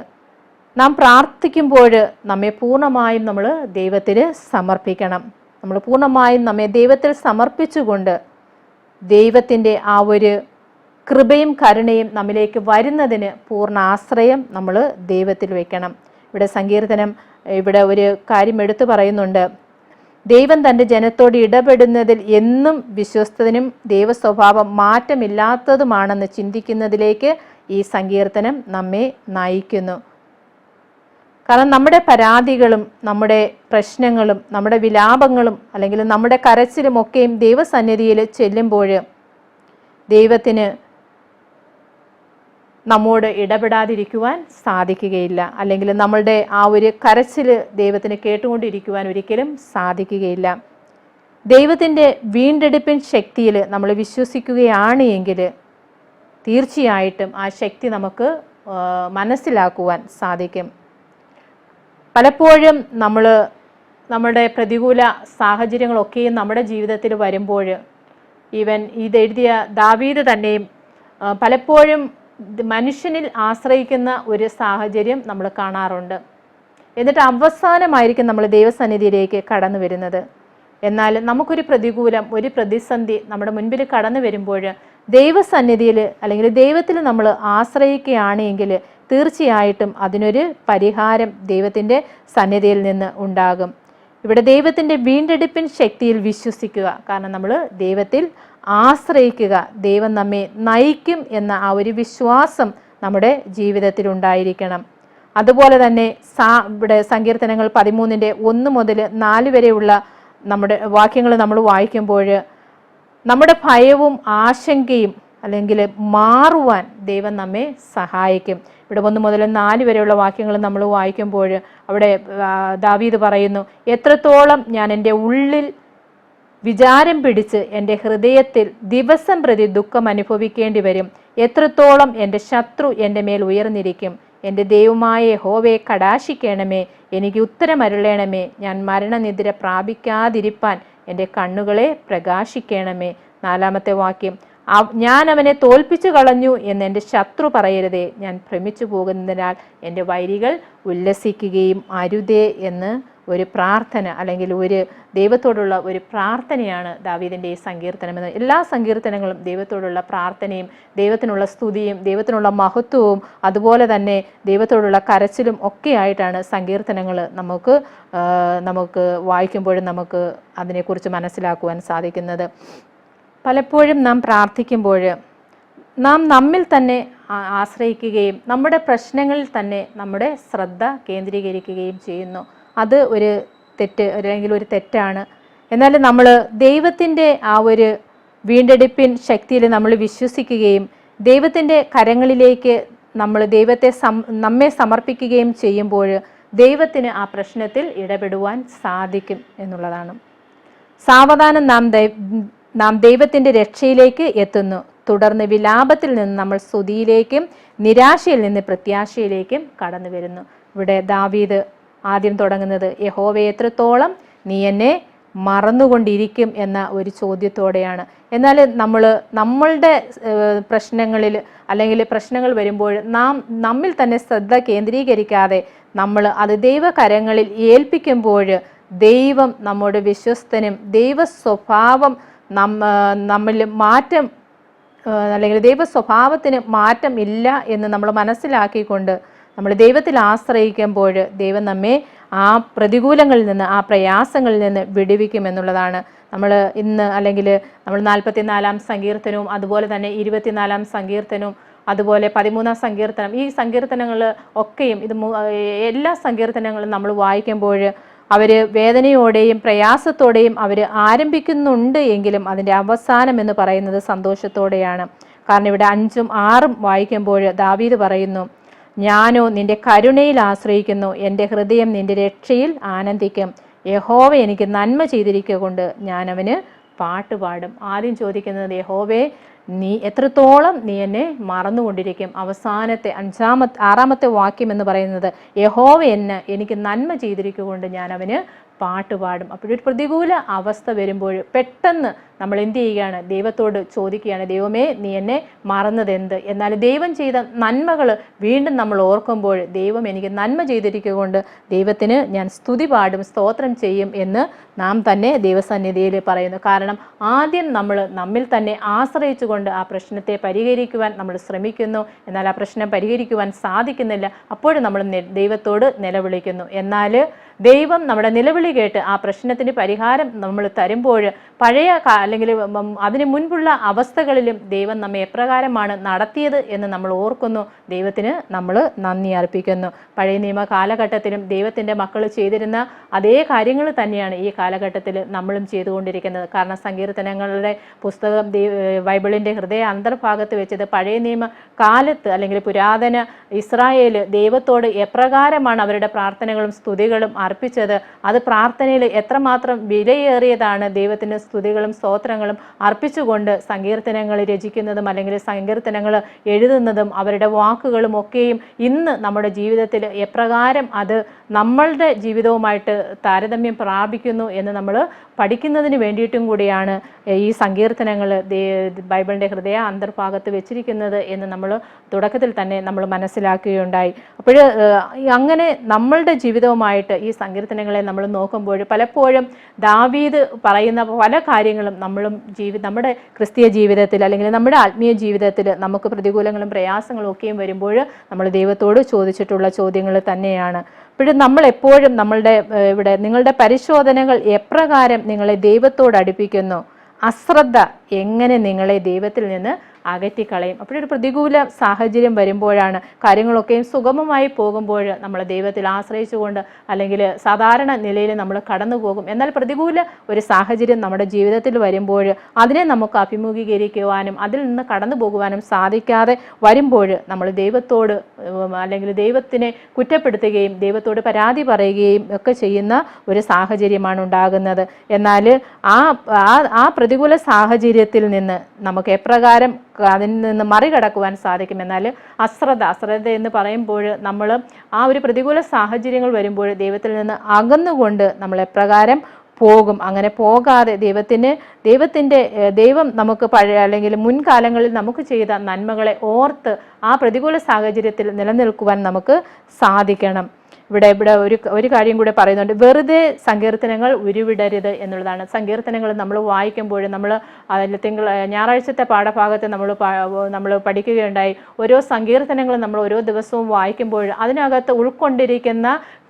നാം പ്രാർത്ഥിക്കുമ്പോൾ നമ്മെ പൂർണ്ണമായും നമ്മൾ ദൈവത്തിൽ സമർപ്പിക്കണം. നമ്മൾ പൂർണ്ണമായും നമ്മെ ദൈവത്തിൽ സമർപ്പിച്ചുകൊണ്ട് ദൈവത്തിൻ്റെ ആ ഒരു കൃപയും കരുണയും നമ്മിലേക്ക് വരുന്നതിന് പൂർണ്ണ ആശ്രയം നമ്മൾ ദൈവത്തിൽ വയ്ക്കണം. ഇവിടെ ഒരു കാര്യം എടുത്തു പറയുന്നുണ്ട്. ദൈവം തൻ്റെ ജനത്തോട് ഇടപെടുന്നതിൽ എന്നും വിശ്വസ്തനും ദൈവസ്വഭാവം മാറ്റമില്ലാത്തതുമാണെന്ന് ചിന്തിക്കുന്നതിലേക്ക് ഈ സങ്കീർത്തനം നമ്മെ നയിക്കുന്നു. കാരണം നമ്മുടെ പരാതികളും നമ്മുടെ പ്രശ്നങ്ങളും നമ്മുടെ വിലാപങ്ങളും അല്ലെങ്കിൽ നമ്മുടെ കരച്ചിലുമൊക്കെയും ദൈവസന്നിധിയിൽ ചെല്ലുമ്പോൾ ദൈവത്തിന് നമ്മോട് ഇടപെടാതിരിക്കുവാൻ സാധിക്കുകയില്ല. അല്ലെങ്കിൽ നമ്മളുടെ ആ ഒരു കരച്ചിൽ ദൈവത്തിന് കേട്ടുകൊണ്ടിരിക്കുവാൻ ഒരിക്കലും സാധിക്കുകയില്ല. ദൈവത്തിൻ്റെ വീണ്ടെടുപ്പിൻ ശക്തിയിൽ നമ്മൾ വിശ്വസിക്കുകയാണ് എങ്കിൽ തീർച്ചയായിട്ടും ആ ശക്തി നമുക്ക് മനസ്സിലാക്കുവാൻ സാധിക്കും. പലപ്പോഴും നമ്മുടെ പ്രതികൂല സാഹചര്യങ്ങളൊക്കെയും നമ്മുടെ ജീവിതത്തിൽ വരുമ്പോൾ ഇതെഴുതിയ ദാവീദ് തന്നെയും പലപ്പോഴും മനുഷ്യനിൽ ആശ്രയിക്കുന്ന ഒരു സാഹചര്യം നമ്മൾ കാണാറുണ്ട്. എന്നിട്ട് അവസാനമായിരിക്കും നമ്മൾ ദൈവസന്നിധിയിലേക്ക് കടന്നു വരുന്നത്. എന്നാൽ നമുക്കൊരു ഒരു പ്രതിസന്ധി നമ്മുടെ മുൻപിൽ കടന്നു വരുമ്പോൾ ദൈവസന്നിധിയിൽ അല്ലെങ്കിൽ ദൈവത്തിൽ നമ്മൾ ആശ്രയിക്കുകയാണെങ്കിൽ തീർച്ചയായിട്ടും അതിനൊരു പരിഹാരം ദൈവത്തിൻ്റെ സന്നിധിയിൽ നിന്ന് ഉണ്ടാകും. ഇവിടെ ദൈവത്തിൻ്റെ വീണ്ടെടുപ്പിൻ ശക്തിയിൽ വിശ്വസിക്കുക. കാരണം നമ്മൾ ദൈവത്തിൽ ആശ്രയിക്കുക, ദൈവം നമ്മെ നയിക്കും എന്ന ആ ഒരു വിശ്വാസം നമ്മുടെ ജീവിതത്തിൽ ഉണ്ടായിരിക്കണം. അതുപോലെ തന്നെ ഇവിടെ സങ്കീർത്തനങ്ങൾ 13-1 മുതൽ 4 വരെയുള്ള നമ്മുടെ വാക്യങ്ങൾ നമ്മൾ വായിക്കുമ്പോൾ നമ്മുടെ ഭയവും ആശങ്കയും അല്ലെങ്കിൽ മാറുവാൻ ദൈവം നമ്മെ സഹായിക്കും. ഇവിടെ 1 മുതൽ 4 വരെയുള്ള വാക്യങ്ങൾ നമ്മൾ വായിക്കുമ്പോൾ അവിടെ ദാവീദ് പറയുന്നു, എത്രത്തോളം ഞാൻ എൻ്റെ ഉള്ളിൽ വിചാരം പിടിച്ച് എൻ്റെ ഹൃദയത്തിൽ ദിവസം പ്രതി ദുഃഖം അനുഭവിക്കേണ്ടി വരും. എത്രത്തോളം എൻ്റെ ശത്രു എൻ്റെ മേൽ ഉയർന്നിരിക്കും. എൻ്റെ ദൈവമായ യഹോവയെ കടാക്ഷിക്കണമേ, എനിക്ക് ഉത്തരമരുളണമേ. ഞാൻ മരണനിദ്ര പ്രാപിക്കാതിരിപ്പാൻ എൻ്റെ കണ്ണുകളെ പ്രകാശിക്കണമേ. 4-ാമത്തെ വാക്യം, ഞാൻ അവനെ തോൽപ്പിച്ചു കളഞ്ഞു എന്ന് എൻ്റെ ശത്രു പറയരുതേ. ഞാൻ ഭ്രമിച്ചു പോകുന്നതിനാൽ എൻ്റെ വൈരികൾ ഉല്ലസിക്കുകയും അരുതേ എന്ന് ഒരു പ്രാർത്ഥന അല്ലെങ്കിൽ ഒരു ദൈവത്തോടുള്ള ഒരു പ്രാർത്ഥനയാണ് ദാവീദിൻ്റെ ഈ സങ്കീർത്തനം. എല്ലാ സങ്കീർത്തനങ്ങളും ദൈവത്തോടുള്ള പ്രാർത്ഥനയും ദൈവത്തിനുള്ള സ്തുതിയും ദൈവത്തിനുള്ള മഹത്വവും അതുപോലെ തന്നെ ദൈവത്തോടുള്ള കരച്ചിലും ഒക്കെ ആയിട്ടാണ് സങ്കീർത്തനങ്ങൾ നമുക്ക് വായിക്കുമ്പോഴും നമുക്ക് അതിനെക്കുറിച്ച് മനസ്സിലാക്കുവാൻ സാധിക്കുന്നത്. പലപ്പോഴും നാം പ്രാർത്ഥിക്കുമ്പോൾ നാം നമ്മിൽ തന്നെ ആശ്രയിക്കുകയും നമ്മുടെ പ്രശ്നങ്ങളിൽ തന്നെ നമ്മുടെ ശ്രദ്ധ കേന്ദ്രീകരിക്കുകയും ചെയ്യുന്നു. അത് ഒരു അല്ലെങ്കിൽ ഒരു തെറ്റാണ്. എന്നാൽ നമ്മൾ ദൈവത്തിൻ്റെ ആ ഒരു വീണ്ടെടുപ്പിൻ ശക്തിയിൽ നമ്മൾ വിശ്വസിക്കുകയും ദൈവത്തിൻ്റെ കരങ്ങളിലേക്ക് നമ്മൾ നമ്മെ സമർപ്പിക്കുകയും ചെയ്യുമ്പോൾ ദൈവത്തിന് ആ പ്രശ്നത്തിൽ ഇടപെടുവാൻ സാധിക്കും എന്നുള്ളതാണ്. സാവധാനം നാം ദൈവത്തിൻ്റെ രക്ഷയിലേക്ക് എത്തുന്നു. തുടർന്ന് വിലാപത്തിൽ നിന്ന് നമ്മൾ സ്തുതിയിലേക്കും നിരാശയിൽ നിന്ന് പ്രത്യാശയിലേക്കും കടന്നു വരുന്നു. ഇവിടെ ദാവീദ് ആദ്യം തുടങ്ങുന്നത് യഹോവയെ എത്രത്തോളം നീ എന്നെ മറന്നുകൊണ്ടിരിക്കും എന്ന ഒരു ചോദ്യത്തോടെയാണ്. എന്നാൽ നമ്മളുടെ പ്രശ്നങ്ങളിൽ അല്ലെങ്കിൽ പ്രശ്നങ്ങൾ വരുമ്പോൾ നമ്മിൽ തന്നെ ശ്രദ്ധ കേന്ദ്രീകരിക്കാതെ നമ്മൾ അത് ദൈവകരങ്ങളിൽ ഏൽപ്പിക്കുമ്പോൾ ദൈവം നമ്മുടെ വിശ്വസ്തനും ദൈവ സ്വഭാവം നമ്മിൽ മാറ്റം അല്ലെങ്കിൽ ദൈവ സ്വഭാവത്തിന് മാറ്റം ഇല്ല എന്ന് നമ്മൾ മനസ്സിലാക്കിക്കൊണ്ട് നമ്മൾ ദൈവത്തിൽ ആശ്രയിക്കുമ്പോൾ ദൈവം നമ്മെ ആ പ്രതികൂലങ്ങളിൽ നിന്ന് ആ പ്രയാസങ്ങളിൽ നിന്ന് വിടുവിക്കുമെന്നുള്ളതാണ്. നമ്മൾ ഇന്ന് അല്ലെങ്കിൽ നമ്മൾ 44-ാം സങ്കീർത്തനവും അതുപോലെ തന്നെ 24-ാം സങ്കീർത്തനവും അതുപോലെ 13-ാം സങ്കീർത്തനം, ഈ സങ്കീർത്തനങ്ങൾ ഒക്കെയും എല്ലാ സങ്കീർത്തനങ്ങളും നമ്മൾ വായിക്കുമ്പോൾ അവർ വേദനയോടെയും പ്രയാസത്തോടെയും അവർ ആരംഭിക്കുന്നുണ്ട് എങ്കിലും അതിൻ്റെ അവസാനം എന്ന് പറയുന്നത് സന്തോഷത്തോടെയാണ്. കാരണം ഇവിടെ 5ഉം 6ഉം വായിക്കുമ്പോൾ ദാവീദ് പറയുന്നു, ഞാനോ നിന്റെ കരുണയിൽ ആശ്രയിക്കുന്നു, എൻ്റെ ഹൃദയം നിന്റെ രക്ഷയിൽ ആനന്ദിക്കും. യഹോവ എനിക്ക് നന്മ ചെയ്തിരിക്കൊണ്ട് ഞാൻ അവന് പാട്ടുപാടും. ആദ്യം ചോദിക്കുന്നത് യഹോവേ നീ എത്രത്തോളം നീ എന്നെ മറന്നുകൊണ്ടിരിക്കും. അവസാനത്തെ 6ാമത്തെ വാക്യം എന്ന് പറയുന്നത് യഹോവ എനിക്ക് നന്മ ചെയ്തിരിക്കൊണ്ട് ഞാൻ അവന് പാട്ടുപാടും. അപ്പോഴൊരു പ്രതികൂല അവസ്ഥ വരുമ്പോൾ പെട്ടെന്ന് നമ്മൾ എന്ത് ചെയ്യുകയാണ്? ദൈവത്തോട് ചോദിക്കുകയാണ്, ദൈവമേ നീ എന്നെ മറന്നതെന്ത്? എന്നാൽ ദൈവം ചെയ്ത നന്മകൾ വീണ്ടും നമ്മൾ ഓർക്കുമ്പോൾ ദൈവം എനിക്ക് നന്മ ചെയ്തിരിക്കൊണ്ട് ദൈവത്തിന് ഞാൻ സ്തുതി പാടും, സ്തോത്രം ചെയ്യും എന്ന് നാം തന്നെ ദൈവസന്നിധിയിൽ പറയുന്നു. കാരണം ആദ്യം നമ്മിൽ തന്നെ ആശ്രയിച്ചുകൊണ്ട് ആ പ്രശ്നത്തെ പരിഹരിക്കുവാൻ നമ്മൾ ശ്രമിക്കുന്നു. എന്നാൽ ആ പ്രശ്നം പരിഹരിക്കുവാൻ സാധിക്കുന്നില്ല. അപ്പോഴും നമ്മൾ ദൈവത്തോട് നിലവിളിക്കുന്നു. എന്നാൽ ദൈവം നമ്മുടെ നിലവിളി കേട്ട് ആ പ്രശ്നത്തിന് പരിഹാരം നമ്മൾ തരുമ്പോൾ പഴയ അല്ലെങ്കിൽ അതിന് മുൻപുള്ള അവസ്ഥകളിലും ദൈവം നമ്മെ എപ്രകാരമാണ് നടത്തിയത് എന്ന് നമ്മൾ ഓർക്കുന്നു. ദൈവത്തിന് നമ്മൾ നന്ദി അർപ്പിക്കുന്നു. പഴയ നിയമ കാലഘട്ടത്തിലും ദൈവത്തിൻ്റെ മക്കൾ ചെയ്തിരുന്ന അതേ കാര്യങ്ങൾ തന്നെയാണ് ഈ കാലഘട്ടത്തിൽ നമ്മളും ചെയ്തുകൊണ്ടിരിക്കുന്നത്. കാരണം സങ്കീർത്തനങ്ങളുടെ പുസ്തകം ബൈബിളിൻ്റെ ഹൃദയ അന്തർഭാഗത്ത് വെച്ചത് പഴയ നിയമ കാലത്ത് അല്ലെങ്കിൽ പുരാതന ഇസ്രായേൽ ദൈവത്തോട് എപ്രകാരമാണ് അവരുടെ പ്രാർത്ഥനകളും സ്തുതികളും അർപ്പിച്ചത്, അത് പ്രാർത്ഥനയിൽ എത്രമാത്രം വിലയേറിയതാണ്. ദൈവത്തിന് സ്തുതികളും സ്തോത്രങ്ങളും അർപ്പിച്ചുകൊണ്ട് സങ്കീർത്തനങ്ങൾ രചിക്കുന്നതും അല്ലെങ്കിൽ സങ്കീർത്തനങ്ങൾ എഴുതുന്നതും അവരുടെ വാക്കുകളും ഒക്കെയും ഇന്ന് നമ്മുടെ ജീവിതത്തിൽ എപ്രകാരം അത് നമ്മളുടെ ജീവിതവുമായിട്ട് താരതമ്യം പ്രാപിക്കുന്നു എന്ന് നമ്മൾ പഠിക്കുന്നതിന് വേണ്ടിയിട്ടും കൂടിയാണ് ഈ സങ്കീർത്തനങ്ങൾ ബൈബിളിൻ്റെ ഹൃദയ അന്തർഭാഗത്ത് വെച്ചിരിക്കുന്നത് എന്ന് നമ്മൾ തുടക്കത്തിൽ തന്നെ നമ്മൾ മനസ്സിലാക്കുകയുണ്ടായി. അപ്പോൾ അങ്ങനെ നമ്മളുടെ ജീവിതവുമായിട്ട് ഈ സങ്കീർത്തനങ്ങളെ നമ്മൾ നോക്കുമ്പോൾ പലപ്പോഴും ദാവീദ് പറയുന്ന പല കാര്യങ്ങളും നമ്മുടെ ക്രിസ്തീയ ജീവിതത്തിൽ അല്ലെങ്കിൽ നമ്മുടെ ആത്മീയ ജീവിതത്തിൽ നമുക്ക് പ്രതികൂലങ്ങളും പ്രയാസങ്ങളും ഒക്കെയും വരുമ്പോൾ നമ്മൾ ദൈവത്തോട് ചോദിച്ചിട്ടുള്ള ചോദ്യങ്ങൾ തന്നെയാണ്. അപ്പോഴും നമ്മൾ എപ്പോഴും നിങ്ങളുടെ പരിശോധനകൾ എപ്രകാരം നിങ്ങളെ ദൈവത്തോട് അടുപ്പിക്കുന്നു, അശ്രദ്ധ എങ്ങനെ നിങ്ങളെ ദൈവത്തിൽ നിന്ന് അകറ്റിക്കളയും. അപ്പോഴൊരു പ്രതികൂല സാഹചര്യം വരുമ്പോഴാണ് കാര്യങ്ങളൊക്കെയും സുഗമമായി പോകുമ്പോൾ നമ്മൾ ദൈവത്തിൽ ആശ്രയിച്ചുകൊണ്ട് അല്ലെങ്കിൽ സാധാരണ നിലയിൽ നമ്മൾ കടന്നു പോകും. എന്നാൽ പ്രതികൂല ഒരു സാഹചര്യം നമ്മുടെ ജീവിതത്തിൽ വരുമ്പോൾ അതിനെ നമുക്ക് അഭിമുഖീകരിക്കുവാനും അതിൽ നിന്ന് കടന്നു പോകുവാനും സാധിക്കാതെ വരുമ്പോൾ നമ്മൾ ദൈവത്തോട് അല്ലെങ്കിൽ ദൈവത്തിനെ കുറ്റപ്പെടുത്തുകയും ദൈവത്തോട് പരാതി പറയുകയും ഒക്കെ ചെയ്യുന്ന ഒരു സാഹചര്യമാണ് ഉണ്ടാകുന്നത്. എന്നാൽ ആ പ്രതികൂല സാഹചര്യത്തിൽ നിന്ന് നമുക്ക് എപ്രകാരം അതിൽ നിന്ന് മറികടക്കുവാൻ സാധിക്കും? എന്നാൽ അശ്രദ്ധ എന്ന് പറയുമ്പോൾ നമ്മൾ ആ ഒരു പ്രതികൂല സാഹചര്യങ്ങൾ വരുമ്പോൾ ദൈവത്തിൽ നിന്ന് അകന്നുകൊണ്ട് നമ്മൾ എപ്രകാരം പോകും? അങ്ങനെ പോകാതെ ദൈവം നമുക്ക് അല്ലെങ്കിൽ മുൻകാലങ്ങളിൽ നമുക്ക് ചെയ്ത നന്മകളെ ഓർത്ത് ആ പ്രതികൂല സാഹചര്യത്തിൽ നിലനിൽക്കുവാൻ നമുക്ക് സാധിക്കണം. ഇവിടെ ഒരു കാര്യം കൂടെ പറയുന്നുണ്ട്, വെറുതെ സങ്കീർത്തനങ്ങൾ ഉരുവിടരുത് എന്നുള്ളതാണ്. സങ്കീർത്തനങ്ങൾ നമ്മൾ വായിക്കുമ്പോൾ ഞായറാഴ്ചത്തെ പാഠഭാഗത്ത് നമ്മൾ പഠിക്കുകയുണ്ടായി. ഓരോ സങ്കീർത്തനങ്ങളും നമ്മൾ ഓരോ ദിവസവും വായിക്കുമ്പോൾ അതിനകത്ത് ഉൾക്കൊണ്ടിരിക്കുന്ന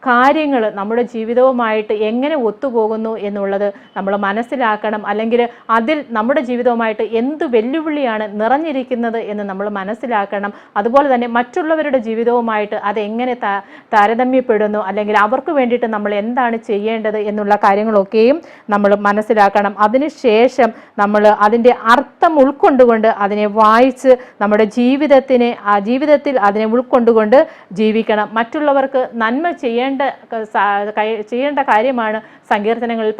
കാര്യങ്ങൾ നമ്മുടെ ജീവിതവുമായിട്ട് എങ്ങനെ ഒത്തുപോകുന്നു എന്നുള്ളത് നമ്മൾ മനസ്സിലാക്കണം. അല്ലെങ്കിൽ അതിൽ നമ്മുടെ ജീവിതവുമായിട്ട് എന്ത് വെല്ലുവിളിയാണ് നിറഞ്ഞിരിക്കുന്നത് എന്ന് നമ്മൾ മനസ്സിലാക്കണം. അതുപോലെ തന്നെ മറ്റുള്ളവരുടെ ജീവിതവുമായിട്ട് അതെങ്ങനെ താരതമ്യപ്പെടുന്നു, അല്ലെങ്കിൽ അവർക്ക് വേണ്ടിയിട്ട് നമ്മൾ എന്താണ് ചെയ്യേണ്ടത് എന്നുള്ള കാര്യങ്ങളൊക്കെയും നമ്മൾ മനസ്സിലാക്കണം. അതിനുശേഷം നമ്മൾ അതിൻ്റെ അർത്ഥം ഉൾക്കൊണ്ടുകൊണ്ട് അതിനെ വായിച്ച് നമ്മുടെ ജീവിതത്തിൽ അതിനെ ഉൾക്കൊണ്ടുകൊണ്ട് ജീവിക്കണം. മറ്റുള്ളവർക്ക് നന്മ ചെയ്യേണ്ട കാര്യമാണ് സങ്കീർത്തനങ്ങളിൽ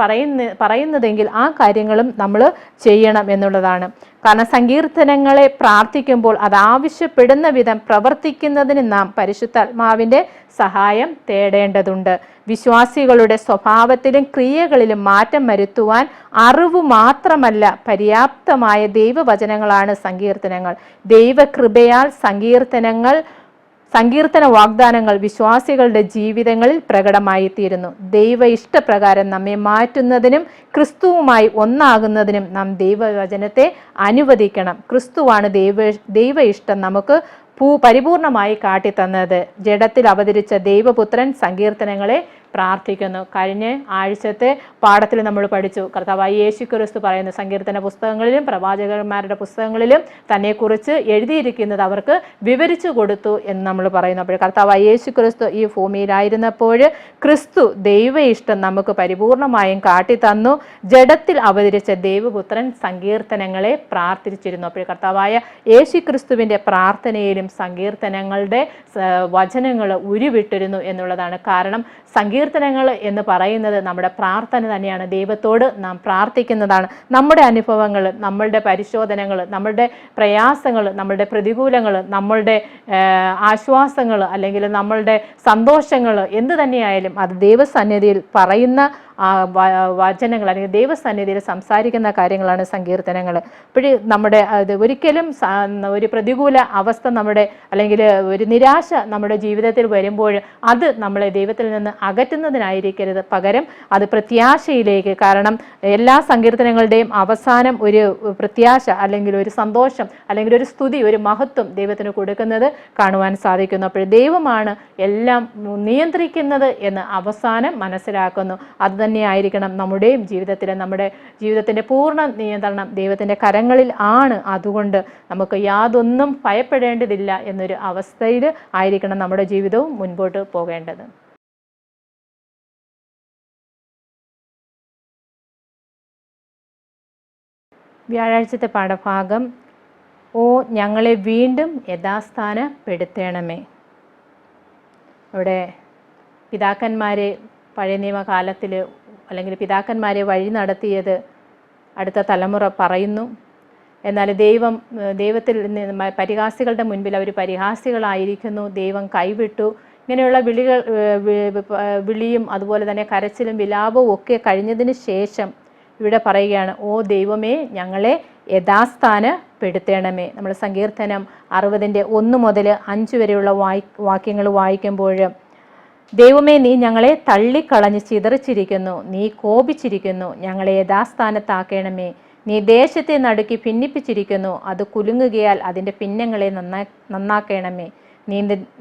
പറയുന്നതെങ്കിൽ ആ കാര്യങ്ങളും നമ്മൾ ചെയ്യണം എന്നുള്ളതാണ്. കാരണം സങ്കീർത്തനങ്ങളെ പ്രാർത്ഥിക്കുമ്പോൾ അത് ആവശ്യപ്പെടുന്ന വിധം പ്രവർത്തിക്കുന്നതിന് നാം പരിശുദ്ധാത്മാവിൻ്റെ സഹായം തേടേണ്ടതുണ്ട്. വിശ്വാസികളുടെ സ്വഭാവത്തിലും ക്രിയകളിലും മാറ്റം വരുത്തുവാൻ അറിവ് മാത്രമല്ല പര്യാപ്തമായ ദൈവവചനങ്ങളാണ് സങ്കീർത്തനങ്ങൾ. ദൈവകൃപയാൽ സങ്കീർത്തന വാഗ്ദാനങ്ങൾ വിശ്വാസികളുടെ ജീവിതങ്ങളിൽ പ്രകടമായി തീരുന്നു. ദൈവ ഇഷ്ടപ്രകാരം നമ്മെ മാറ്റുന്നതിനും ക്രിസ്തുവുമായി ഒന്നാകുന്നതിനും നാം ദൈവവചനത്തെ അനുവദിക്കണം. ക്രിസ്തുവാണ് ദൈവ ഇഷ്ടം നമുക്ക് പരിപൂർണമായി കാട്ടിത്തന്നത്. ജഡത്തിൽ അവതരിച്ച ദൈവപുത്രൻ സങ്കീർത്തനങ്ങളെ പ്രാർത്ഥിക്കുന്നു. കഴിഞ്ഞ ആഴ്ചത്തെ പാഠത്തിൽ നമ്മൾ പഠിച്ചു, കർത്താവായ യേശുക്രിസ്തു പറയുന്നു സങ്കീർത്തന പുസ്തകങ്ങളിലും പ്രവാചകന്മാരുടെ പുസ്തകങ്ങളിലും തന്നെക്കുറിച്ച് എഴുതിയിരിക്കുന്നത് അവർക്ക് വിവരിച്ചു കൊടുത്തു എന്ന് നമ്മൾ പറയുന്നു. അപ്പോൾ കർത്താവായ യേശുക്രിസ്തു ഈ ഭൂമിയിലായിരുന്നപ്പോൾ ക്രിസ്തു ദൈവ ഇഷ്ടം നമുക്ക് പരിപൂർണമായും കാട്ടിത്തന്നു. ജഡത്തിൽ അവതരിച്ച ദൈവപുത്രൻ സങ്കീർത്തനങ്ങളെ പ്രാർത്ഥിച്ചിരുന്നു. അപ്പോൾ കർത്താവായ യേശുക്രിസ്തുവിൻ്റെ പ്രാർത്ഥനയിലും സങ്കീർത്തനങ്ങളുടെ വചനങ്ങൾ ഉരുവിട്ടിരുന്നു എന്നുള്ളതാണ്. കാരണം സങ്കീർത്തനങ്ങൾ എന്ന് പറയുന്നത് നമ്മുടെ പ്രാർത്ഥന തന്നെയാണ്. ദൈവത്തോട് നാം പ്രാർത്ഥിക്കുന്നതാണ്. നമ്മുടെ അനുഭവങ്ങൾ, നമ്മളുടെ പരിശോധനകൾ, നമ്മളുടെ പ്രയാസങ്ങൾ, നമ്മളുടെ പ്രതികൂലങ്ങൾ, നമ്മളുടെ ആശ്വാസങ്ങൾ, അല്ലെങ്കിൽ നമ്മളുടെ സന്തോഷങ്ങൾ എന്ത് തന്നെയായാലും അത് ദൈവസന്നിധിയിൽ പറയുന്ന വചനങ്ങൾ, അല്ലെങ്കിൽ ദൈവസന്നിധിയിൽ സംസാരിക്കുന്ന കാര്യങ്ങളാണ് സങ്കീർത്തനങ്ങൾ. അപ്പോൾ നമ്മുടെ ഒരിക്കലും ഒരു പ്രതികൂല അവസ്ഥ അല്ലെങ്കിൽ ഒരു നിരാശ നമ്മുടെ ജീവിതത്തിൽ വരുമ്പോൾ അത് നമ്മളെ ദൈവത്തിൽ നിന്ന് അകറ്റുന്നതിനായിരിക്കരുത്, പകരം അത് പ്രത്യാശയിലേക്ക്. കാരണം എല്ലാ സങ്കീർത്തനങ്ങളുടെയും അവസാനം ഒരു പ്രത്യാശ, അല്ലെങ്കിൽ ഒരു സന്തോഷം, അല്ലെങ്കിൽ ഒരു സ്തുതി, ഒരു മഹത്വം ദൈവത്തിന് കൊടുക്കുന്നത് കാണുവാൻ സാധിക്കുന്നു. അപ്പോൾ ദൈവമാണ് എല്ലാം നിയന്ത്രിക്കുന്നത് എന്ന് അവസാനം മനസ്സിലാക്കുന്നു. അത് തന്നെ ആയിരിക്കണം നമ്മുടെയും നമ്മുടെ ജീവിതത്തിൻ്റെ പൂർണ്ണ നിയന്ത്രണം ദൈവത്തിൻ്റെ കരങ്ങളിൽ ആണ്. അതുകൊണ്ട് നമുക്ക് യാതൊന്നും ഭയപ്പെടേണ്ടതില്ല എന്നൊരു അവസ്ഥയിൽ ആയിരിക്കണം നമ്മുടെ ജീവിതവും മുൻപോട്ട് പോകേണ്ടത്. വ്യാഴാഴ്ചത്തെ പാഠഭാഗം, ഓ ഞങ്ങളെ വീണ്ടും യഥാസ്ഥാനപ്പെടുത്തണമേ. അവിടെ പിതാക്കന്മാരെ പഴയ നിയമകാലത്തിൽ, അല്ലെങ്കിൽ പിതാക്കന്മാരെ വഴി നടത്തിയത് അടുത്ത തലമുറ പറയുന്നു. എന്നാൽ ദൈവത്തിൽ പരിഹാസികളുടെ മുൻപിൽ അവർ പരിഹാസികളായിരിക്കുന്നു. ദൈവം കൈവിട്ടു. ഇങ്ങനെയുള്ള വിളിയും അതുപോലെ തന്നെ കരച്ചിലും വിലാപവും ഒക്കെ കഴിഞ്ഞതിന് ശേഷം ഇവിടെ പറയുകയാണ്, ഓ ദൈവമേ ഞങ്ങളെ യഥാസ്ഥാനപ്പെടുത്തണമേ. നമ്മൾ സങ്കീർത്തനം 60-1 മുതൽ 5 വരെയുള്ള വാക്യങ്ങൾ വായിക്കുമ്പോൾ, ദൈവമേ നീ ഞങ്ങളെ തള്ളിക്കളഞ്ഞ് ചിതറിച്ചിരിക്കുന്നു, നീ കോപിച്ചിരിക്കുന്നു, ഞങ്ങളെ യഥാസ്ഥാനത്താക്കണമേ. നീ ദേശത്തെ നടുക്കി ഭിന്നിപ്പിച്ചിരിക്കുന്നു, അത് കുലുങ്ങുകയാൽ അതിൻ്റെ പിന്നങ്ങളെ നന്നാക്കണമേ.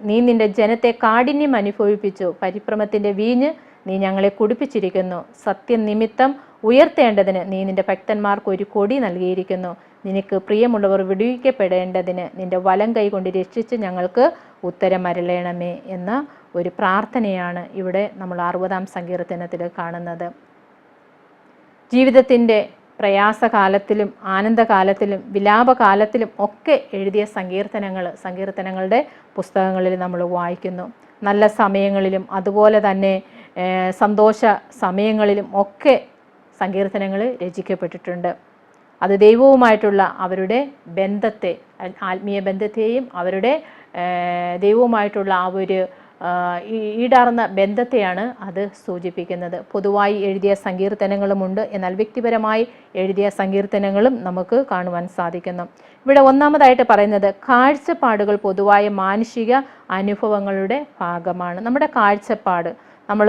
നീ നിന്റെ ജനത്തെ കാഠിന്യം അനുഭവിപ്പിച്ചു, പരിഭ്രമത്തിൻ്റെ വീഞ്ഞ് നീ ഞങ്ങളെ കുടിപ്പിച്ചിരിക്കുന്നു. സത്യനിമിത്തം ഉയർത്തേണ്ടതിന് നീ നിന്റെ ഭക്തന്മാർക്ക് ഒരു കൊടി നൽകിയിരിക്കുന്നു. നിനക്ക് പ്രിയമുള്ളവർ വിടുവിക്കപ്പെടേണ്ടതിന് നിന്റെ വലം കൈ കൊണ്ട് രക്ഷിച്ച് ഞങ്ങൾക്ക് ഉത്തരമരുളണമേ എന്ന ഒരു പ്രാർത്ഥനയാണ് ഇവിടെ നമ്മൾ 60-ാം സങ്കീർത്തനത്തിൽ കാണുന്നത്. ജീവിതത്തിൻ്റെ പ്രയാസകാലത്തിലും ആനന്ദകാലത്തിലും വിലാപകാലത്തിലും ഒക്കെ എഴുതിയ സങ്കീർത്തനങ്ങളുടെ പുസ്തകങ്ങളിൽ നമ്മൾ വായിക്കുന്നു. നല്ല സമയങ്ങളിലും അതുപോലെ തന്നെ സന്തോഷ സമയങ്ങളിലും ഒക്കെ സങ്കീർത്തനങ്ങൾ രചിക്കപ്പെട്ടിട്ടുണ്ട്. അത് ദൈവവുമായിട്ടുള്ള അവരുടെ ബന്ധത്തെ, ആത്മീയ ബന്ധത്തെയും അവരുടെ ദൈവവുമായിട്ടുള്ള ആ ഒരു ഈടാർന്ന ബന്ധത്തെയാണ് അത് സൂചിപ്പിക്കുന്നത്. പൊതുവായി എഴുതിയ സങ്കീർത്തനങ്ങളുമുണ്ട്, എന്നാൽ വ്യക്തിപരമായി എഴുതിയ സങ്കീർത്തനങ്ങളും നമുക്ക് കാണുവാൻ സാധിക്കുന്നു. ഇവിടെ ഒന്നാമതായിട്ട് പറയുന്നത് കാഴ്ചപ്പാടുകൾ പൊതുവായ മാനുഷിക അനുഭവങ്ങളുടെ ഭാഗമാണ്. നമ്മുടെ കാഴ്ചപ്പാട്, നമ്മൾ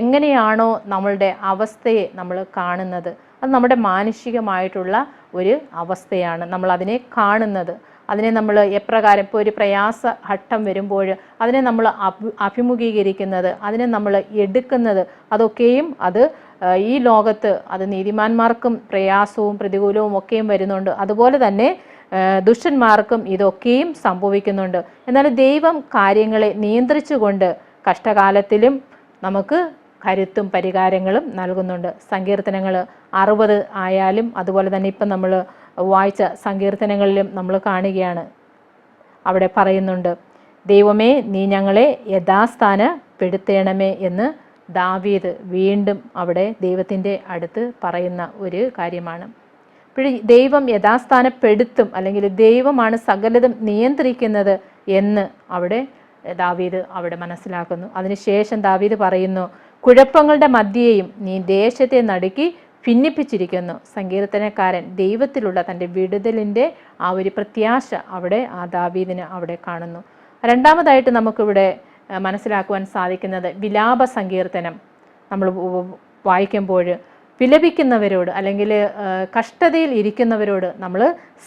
എങ്ങനെയാണോ നമ്മളുടെ അവസ്ഥയെ നമ്മൾ കാണുന്നത്, അത് നമ്മുടെ മാനുഷികമായിട്ടുള്ള ഒരു അവസ്ഥയാണ്. നമ്മൾ അതിനെ കാണുന്നത്. അതിനെ നമ്മൾ എപ്രകാരം ഇപ്പോൾ ഒരു പ്രയാസ ഘട്ടം വരുമ്പോൾ അതിനെ നമ്മൾ അഭിമുഖീകരിക്കുന്നത്, അതിനെ നമ്മൾ എടുക്കുന്നത്, അതൊക്കെയും അത് ഈ ലോകത്ത് അത് നീതിമാന്മാർക്കും പ്രയാസവും പ്രതികൂലവും ഒക്കെയും വരുന്നുണ്ട്. അതുപോലെ തന്നെ ദുഷ്ടന്മാർക്കും ഇതൊക്കെയും സംഭവിക്കുന്നുണ്ട്. എന്നാൽ ദൈവം കാര്യങ്ങളെ നിയന്ത്രിച്ചുകൊണ്ട് കഷ്ടകാലത്തിലും നമുക്ക് കരുത്തും പരിഹാരങ്ങളും നൽകുന്നുണ്ട്. സങ്കീർത്തനങ്ങൾ 60 ആയാലും അതുപോലെ തന്നെ ഇപ്പം നമ്മൾ വായിച്ച സങ്കീർത്തനങ്ങളിലും നമ്മൾ കാണുകയാണ്. അവിടെ പറയുന്നുണ്ട്, ദൈവമേ നീ ഞങ്ങളെ യഥാസ്ഥാനപ്പെടുത്തേണമേ എന്ന് ദാവീദ് വീണ്ടും അവിടെ ദൈവത്തിൻ്റെ അടുത്ത് പറയുന്ന ഒരു കാര്യമാണ്. അപ്പോൾ ദൈവം യഥാസ്ഥാനപ്പെടുത്തും, അല്ലെങ്കിൽ ദൈവമാണ് സകലതും നിയന്ത്രിക്കുന്നത് എന്ന് അവിടെ ദാവീദ് അവിടെ മനസ്സിലാക്കുന്നു. അതിനുശേഷം ദാവീദ് പറയുന്നു, കുഴപ്പങ്ങളുടെ മധ്യേയും നീ ദേശത്തെ നടുക്കി ഭിന്നിപ്പിച്ചിരിക്കുന്നു. സങ്കീർത്തനക്കാരൻ ദൈവത്തിലുള്ള തൻ്റെ വിടുതലിൻ്റെ ആ ഒരു പ്രത്യാശ അവിടെ ആ ദാവീദിന് അവിടെ കാണുന്നു. രണ്ടാമതായിട്ട് നമുക്കിവിടെ മനസ്സിലാക്കുവാൻ സാധിക്കുന്നത് വിലാപ സങ്കീർത്തനം നമ്മൾ വായിക്കുമ്പോൾ വിലപിക്കുന്നവരോട് അല്ലെങ്കിൽ കഷ്ടതയിൽ ഇരിക്കുന്നവരോട് നമ്മൾ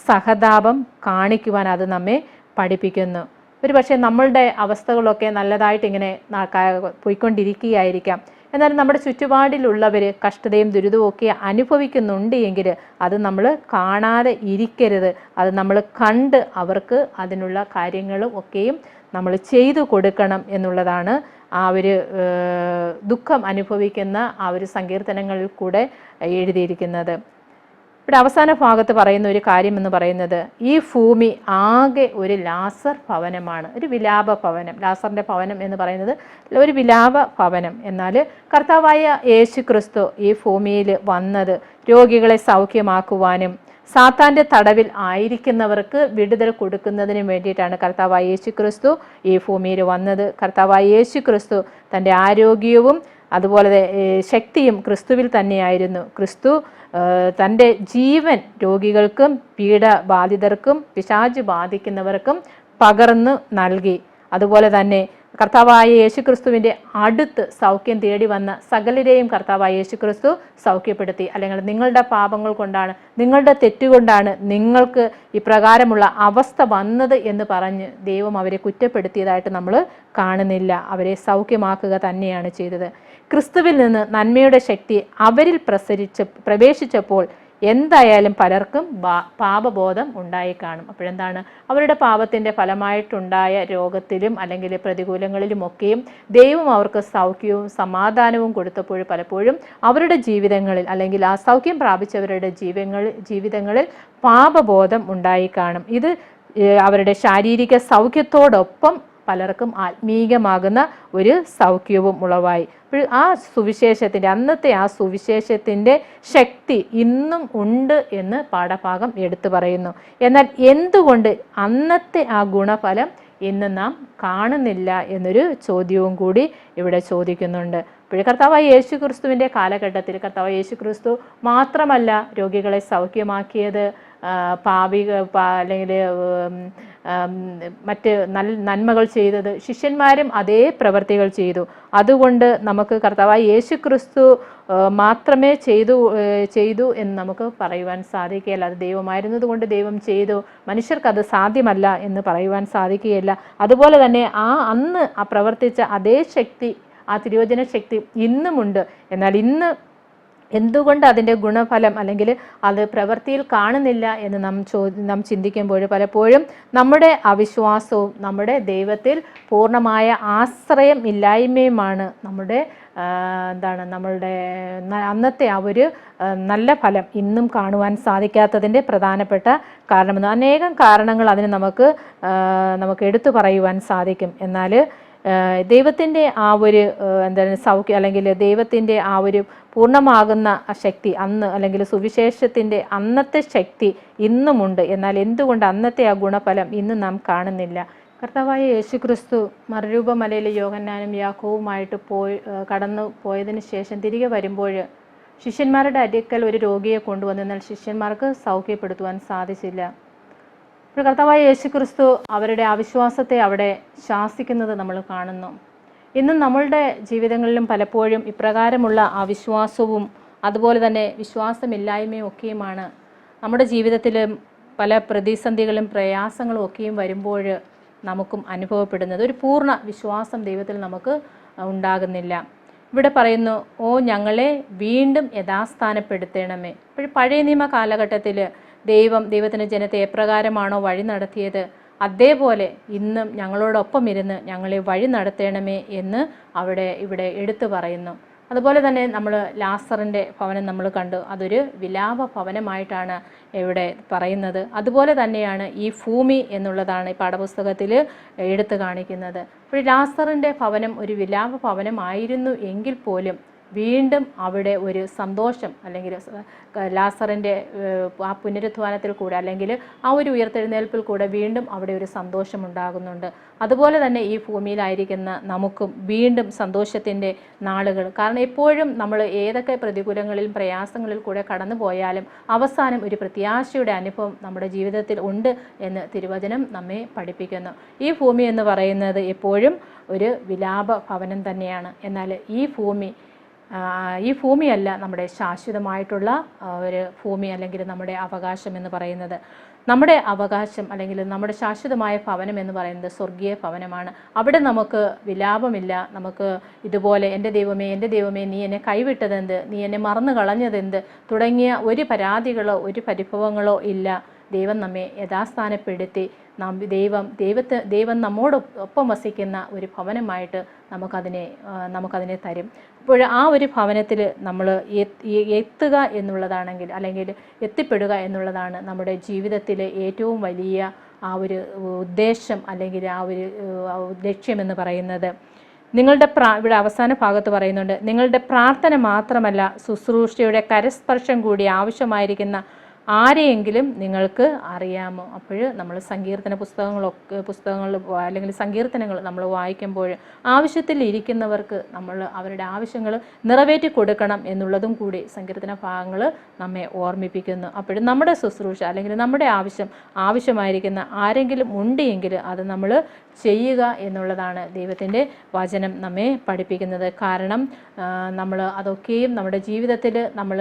സഹതാപം കാണിക്കുവാൻ അത് നമ്മെ പഠിപ്പിക്കുന്നു. ഒരു പക്ഷേ നമ്മളുടെ അവസ്ഥകളൊക്കെ നല്ലതായിട്ട് ഇങ്ങനെ പോയിക്കൊണ്ടിരിക്കുകയായിരിക്കാം. എന്നാൽ നമ്മുടെ ചുറ്റുപാടിലുള്ളവർ കഷ്ടതയും ദുരിതവും ഒക്കെ അനുഭവിക്കുന്നുണ്ട് എങ്കിൽ അത് നമ്മൾ കാണാതെ ഇരിക്കരുത്. അത് നമ്മൾ കണ്ട് അവർക്ക് അതിനുള്ള കാര്യങ്ങളും ഒക്കെയും നമ്മൾ ചെയ്തു കൊടുക്കണം എന്നുള്ളതാണ് ആ ഒരു ദുഃഖം അനുഭവിക്കുന്ന ആ ഒരു സങ്കീർത്തനങ്ങളിൽ കൂടെ എഴുതിയിരിക്കുന്നത്. ഇവിടെ അവസാന ഭാഗത്ത് പറയുന്ന ഒരു കാര്യം എന്ന് പറയുന്നത്, ഈ ഭൂമി ആകെ ഒരു ലാസർ ഭവനമാണ്, ഒരു വിലാപ ഭവനം. ലാസറിൻ്റെ ഭവനം എന്ന് പറയുന്നത് ഒരു വിലാപ ഭവനം. എന്നാൽ കർത്താവായ യേശു ക്രിസ്തു ഈ ഭൂമിയിൽ വന്നത് രോഗികളെ സൗഖ്യമാക്കുവാനും സാത്താൻ്റെ തടവിൽ ആയിരിക്കുന്നവർക്ക് വിടുതൽ കൊടുക്കുന്നതിനും വേണ്ടിയിട്ടാണ് കർത്താവായ യേശു ക്രിസ്തു ഈ ഭൂമിയിൽ വന്നത്. കർത്താവായ യേശു ക്രിസ്തു തൻ്റെ ആരോഗ്യവും അതുപോലെ ശക്തിയും ക്രിസ്തുവിൽ തന്നെയായിരുന്നു. ക്രിസ്തു തൻ്റെ ജീവൻ രോഗികൾക്കും പീഡബാധിതർക്കും പിശാച് ബാധിക്കുന്നവർക്കും പകർന്നു നൽകി. അതുപോലെ തന്നെ കർത്താവായ യേശു ക്രിസ്തുവിൻ്റെ അടുത്ത് സൗഖ്യം തേടി വന്ന സകലരെയും കർത്താവായ യേശു ക്രിസ്തു സൗഖ്യപ്പെടുത്തി. അല്ലെങ്കിൽ നിങ്ങളുടെ പാപങ്ങൾ കൊണ്ടാണ്, നിങ്ങളുടെ തെറ്റുകൊണ്ടാണ് നിങ്ങൾക്ക് ഇപ്രകാരമുള്ള അവസ്ഥ വന്നത് എന്ന് പറഞ്ഞ് ദൈവം അവരെ കുറ്റപ്പെടുത്തിയതായിട്ട് നമ്മൾ കാണുന്നില്ല. അവരെ സൗഖ്യമാക്കുക തന്നെയാണ് ചെയ്തത്. ക്രിസ്തുവിൽ നിന്ന് നന്മയുടെ ശക്തി അവരിൽ പ്രവേശിച്ചപ്പോൾ എന്തായാലും പലർക്കും പാപബോധം ഉണ്ടായി കാണും. അപ്പോഴെന്താണ്, അവരുടെ പാപത്തിൻ്റെ ഫലമായിട്ടുണ്ടായ രോഗത്തിലും അല്ലെങ്കിൽ പ്രതികൂലങ്ങളിലുമൊക്കെയും ദൈവം അവർക്ക് സൗഖ്യവും സമാധാനവും കൊടുത്തപ്പോൾ പലപ്പോഴും അവരുടെ ജീവിതങ്ങളിൽ അല്ലെങ്കിൽ ആ സൗഖ്യം പ്രാപിച്ചവരുടെ ജീവിതങ്ങളിൽ പാപബോധം ഉണ്ടായി കാണും. ഇത് അവരുടെ ശാരീരിക സൗഖ്യത്തോടൊപ്പം പലർക്കും ആത്മീകമാകുന്ന ഒരു സൗഖ്യവും ഉളവായി. ആ സുവിശേഷത്തിൻ്റെ അന്നത്തെ ആ സുവിശേഷത്തിൻ്റെ ശക്തി ഇന്നും ഉണ്ട് എന്ന് പാഠഭാഗം എടുത്തു പറയുന്നു. എന്നാൽ എന്തുകൊണ്ട് അന്നത്തെ ആ ഗുണഫലം ഇന്ന് നാം കാണുന്നില്ല എന്നൊരു ചോദ്യവും കൂടി ഇവിടെ ചോദിക്കുന്നുണ്ട്. ഇപ്പോൾ കർത്താവായ യേശു ക്രിസ്തുവിൻ്റെ കാലഘട്ടത്തിൽ കർത്താവായ യേശു ക്രിസ്തു മാത്രമല്ല രോഗികളെ സൗഖ്യമാക്കിയത്, അല്ലെങ്കിൽ മറ്റ് നന്മകൾ ചെയ്തത്, ശിഷ്യന്മാരും അതേ പ്രവൃത്തികൾ ചെയ്തു. അതുകൊണ്ട് നമുക്ക് കർത്താവായ യേശു ക്രിസ്തു മാത്രമേ ചെയ്തു എന്ന് നമുക്ക് പറയുവാൻ സാധിക്കുകയില്ല. അത് ദൈവമായിരുന്നത് കൊണ്ട് ദൈവം ചെയ്തു, മനുഷ്യർക്കത് സാധ്യമല്ല എന്ന് പറയുവാൻ സാധിക്കുകയില്ല. അതുപോലെ തന്നെ അന്ന് പ്രവർത്തിച്ച അതേ ശക്തി, ആ തിരുവചന ശക്തി ഇന്നുമുണ്ട്. എന്നാൽ ഇന്ന് എന്തുകൊണ്ട് അതിൻ്റെ ഗുണഫലം അല്ലെങ്കിൽ അത് പ്രവൃത്തിയിൽ കാണുന്നില്ല എന്ന് നാം ചിന്തിക്കുമ്പോൾ പലപ്പോഴും നമ്മുടെ അവിശ്വാസവും നമ്മുടെ ദൈവത്തിൽ പൂർണ്ണമായ ആശ്രയം ഇല്ലായ്മയുമാണ് നമ്മളുടെ അന്നത്തെ ആ ഒരു നല്ല ഫലം ഇന്നും കാണുവാൻ സാധിക്കാത്തതിൻ്റെ പ്രധാനപ്പെട്ട കാരണമെന്ന്. അനേകം കാരണങ്ങൾ അതിന് നമുക്ക് എടുത്തു പറയുവാൻ സാധിക്കും. എന്നാൽ ദൈവത്തിൻ്റെ ആ ഒരു സൗഖ്യം അല്ലെങ്കിൽ ദൈവത്തിൻ്റെ ആ ഒരു പൂർണ്ണമാകുന്ന ശക്തി അന്ന് അല്ലെങ്കിൽ സുവിശേഷത്തിൻ്റെ അന്നത്തെ ശക്തി ഇന്നുമുണ്ട്. എന്നാൽ എന്തുകൊണ്ട് അന്നത്തെ ആ ഗുണഫലം ഇന്ന് നാം കാണുന്നില്ല? കർത്താവായ യേശു ക്രിസ്തു മറുരൂപമലയിൽ യോഹന്നാനും യാക്കോവുമായിട്ട് കടന്നു പോയതിന് ശേഷം തിരികെ വരുമ്പോൾ ശിഷ്യന്മാരുടെ അടുക്കൽ ഒരു രോഗിയെ കൊണ്ടുവന്നു. എന്നാൽ ശിഷ്യന്മാർക്ക് സൗഖ്യപ്പെടുത്തുവാൻ സാധിച്ചില്ല. ഇപ്പോൾ കർത്താവായ യേശു ക്രിസ്തു അവരുടെ അവിശ്വാസത്തെ അവിടെ ശാസിക്കുന്നത് നമ്മൾ കാണുന്നു. ഇന്നും നമ്മളുടെ ജീവിതങ്ങളിലും പലപ്പോഴും ഇപ്രകാരമുള്ള അവിശ്വാസവും അതുപോലെ തന്നെ വിശ്വാസമില്ലായ്മയും ഒക്കെയുമാണ് നമ്മുടെ ജീവിതത്തിൽ പല പ്രതിസന്ധികളും പ്രയാസങ്ങളും ഒക്കെയും വരുമ്പോൾ നമുക്കും അനുഭവപ്പെടുന്നത് ഒരു പൂർണ്ണ വിശ്വാസം ദൈവത്തിൽ നമുക്ക് ഉണ്ടാകുന്നില്ല. ഇവിടെ പറയുന്നു, ഓ ഞങ്ങളെ വീണ്ടും യഥാസ്ഥാനപ്പെടുത്തണമേ. ഇപ്പോൾ പഴയ നിയമ കാലഘട്ടത്തിൽ ദൈവത്തിൻ്റെ ജനത്തെ എപ്രകാരമാണോ വഴി നടത്തിയത്, അതേപോലെ ഇന്നും ഞങ്ങളോടൊപ്പം ഇരുന്ന് ഞങ്ങളെ വഴി നടത്തണമേ എന്ന് ഇവിടെ എടുത്തു പറയുന്നു. അതുപോലെ തന്നെ നമ്മൾ ലാസറിൻ്റെ ഭവനം നമ്മൾ കണ്ടു. അതൊരു വിലാപ ഭവനമായിട്ടാണ് ഇവിടെ പറയുന്നത്. അതുപോലെ തന്നെയാണ് ഈ ഭൂമി എന്നുള്ളതാണ് ഈ പാഠപുസ്തകത്തിൽ എടുത്തു കാണിക്കുന്നത്. അപ്പോൾ ലാസറിൻ്റെ ഭവനം ഒരു വിലാപ ഭവനമായിരുന്നു എങ്കിൽ പോലും വീണ്ടും അവിടെ ഒരു സന്തോഷം, അല്ലെങ്കിൽ ലാസറിൻ്റെ ആ പുനരുത്ഥാനത്തിൽ കൂടെ, അല്ലെങ്കിൽ ആ ഒരു ഉയർത്തെഴുന്നേൽപ്പിൽ കൂടെ വീണ്ടും അവിടെ ഒരു സന്തോഷം ഉണ്ടാകുന്നുണ്ട്. അതുപോലെ തന്നെ ഈ ഭൂമിയിലായിരിക്കുന്ന നമുക്കും വീണ്ടും സന്തോഷത്തിൻ്റെ നാളുകൾ. കാരണം എപ്പോഴും നമ്മൾ ഏതൊക്കെ പ്രതികൂലങ്ങളിലും പ്രയാസങ്ങളിൽ കൂടെ കടന്നു പോയാലും അവസാനം ഒരു പ്രത്യാശയുടെ അനുഭവം നമ്മുടെ ജീവിതത്തിൽ ഉണ്ട് എന്ന് തിരുവചനം നമ്മെ പഠിപ്പിക്കുന്നു. ഈ ഭൂമി എന്ന് പറയുന്നത് എപ്പോഴും ഒരു വിലാപ ഭവനം തന്നെയാണ്. എന്നാൽ ഈ ഭൂമിയല്ല നമ്മുടെ ശാശ്വതമായിട്ടുള്ള ഒരു ഭൂമി, അല്ലെങ്കിൽ നമ്മുടെ അവകാശം എന്ന് പറയുന്നത്. നമ്മുടെ അവകാശം അല്ലെങ്കിൽ നമ്മുടെ ശാശ്വതമായ ഭവനം എന്ന് പറയുന്നത് സ്വർഗീയ ഭവനമാണ്. അവിടെ നമുക്ക് വിലാപമില്ല. നമുക്ക് ഇതുപോലെ എൻ്റെ ദൈവമേ നീ എന്നെ കൈവിട്ടതെന്ത്, നീ എന്നെ മറന്നു കളഞ്ഞതെന്ത് തുടങ്ങിയ ഒരു പരാതികളോ ഒരു പരിഭവങ്ങളോ ഇല്ല. ദൈവം നമ്മെ യഥാസ്ഥാനപ്പെടുത്തി ദൈവം നമ്മോടൊപ്പം വസിക്കുന്ന ഒരു ഭവനമായിട്ട് നമുക്കതിനെ തരും. അപ്പോൾ ആ ഒരു ഭവനത്തിൽ നമ്മൾ എത്തുക എന്നുള്ളതാണെങ്കിൽ, അല്ലെങ്കിൽ എത്തിപ്പെടുക എന്നുള്ളതാണ് നമ്മുടെ ജീവിതത്തിലെ ഏറ്റവും വലിയ ആ ഒരു ഉദ്ദേശം, അല്ലെങ്കിൽ ആ ഒരു ലക്ഷ്യമെന്ന് പറയുന്നത്. ഇവിടെ അവസാന ഭാഗത്ത് പറയുന്നുണ്ട്, നിങ്ങളുടെ പ്രാർത്ഥന മാത്രമല്ല ശുശ്രൂഷയുടെ കരസ്പർശം കൂടി ആവശ്യമായിരിക്കുന്ന ആരെയെങ്കിലും നിങ്ങൾക്ക് അറിയാമോ? അപ്പോൾ നമ്മൾ സങ്കീർത്തന പുസ്തകങ്ങൾ അല്ലെങ്കിൽ സങ്കീർത്തനങ്ങൾ നമ്മൾ വായിക്കുമ്പോൾ ആവശ്യത്തിൽ ഇരിക്കുന്നവർക്ക് നമ്മൾ അവരുടെ ആവശ്യങ്ങൾ നിറവേറ്റി കൊടുക്കണം എന്നുള്ളതും കൂടി സങ്കീർത്തന ഭാഗങ്ങൾ നമ്മെ ഓർമ്മിപ്പിക്കുന്നു. അപ്പോൾ നമ്മുടെ ശുശ്രൂഷ അല്ലെങ്കിൽ നമ്മുടെ ആവശ്യമായിരിക്കുന്ന ആരെങ്കിലും ഉണ്ട് എങ്കിൽ അത് നമ്മൾ ചെയ്യുക എന്നുള്ളതാണ് ദൈവത്തിൻ്റെ വചനം നമ്മെ പഠിപ്പിക്കുന്നത്. കാരണം നമ്മൾ അതൊക്കെയും നമ്മുടെ ജീവിതത്തിൽ നമ്മൾ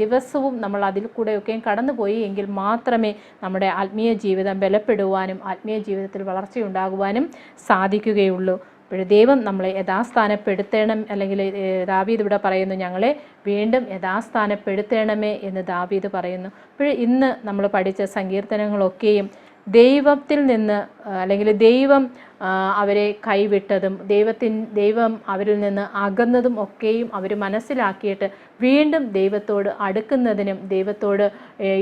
ദിവസവും നമ്മൾ അതിൽ കൂടെയൊക്കെയും കടന്നുപോയി എങ്കിൽ മാത്രമേ നമ്മുടെ ആത്മീയ ജീവിതം ബലപ്പെടുവാനും ആത്മീയ ജീവിതത്തിൽ വളർച്ചയുണ്ടാകുവാനും സാധിക്കുകയുള്ളൂ. അപ്പോൾ ദൈവം നമ്മളെ യഥാസ്ഥാനപ്പെടുത്തണം, അല്ലെങ്കിൽ ദാവീദ് ഇവിടെ പറയുന്നു, ഞങ്ങളെ വീണ്ടും യഥാസ്ഥാനപ്പെടുത്തണമേ എന്ന് ദാവീദ് പറയുന്നു. അപ്പോൾ ഇന്ന് നമ്മൾ പഠിച്ച സങ്കീർത്തനങ്ങളൊക്കെയും ദൈവത്തിൽ നിന്ന്, അല്ലെങ്കിൽ ദൈവം അവരെ കൈവിട്ടതും ദൈവം അവരിൽ നിന്ന് അകന്നതും ഒക്കെയും അവർ മനസ്സിലാക്കിയിട്ട് വീണ്ടും ദൈവത്തോട് അടുക്കുന്നതിനും ദൈവത്തോട്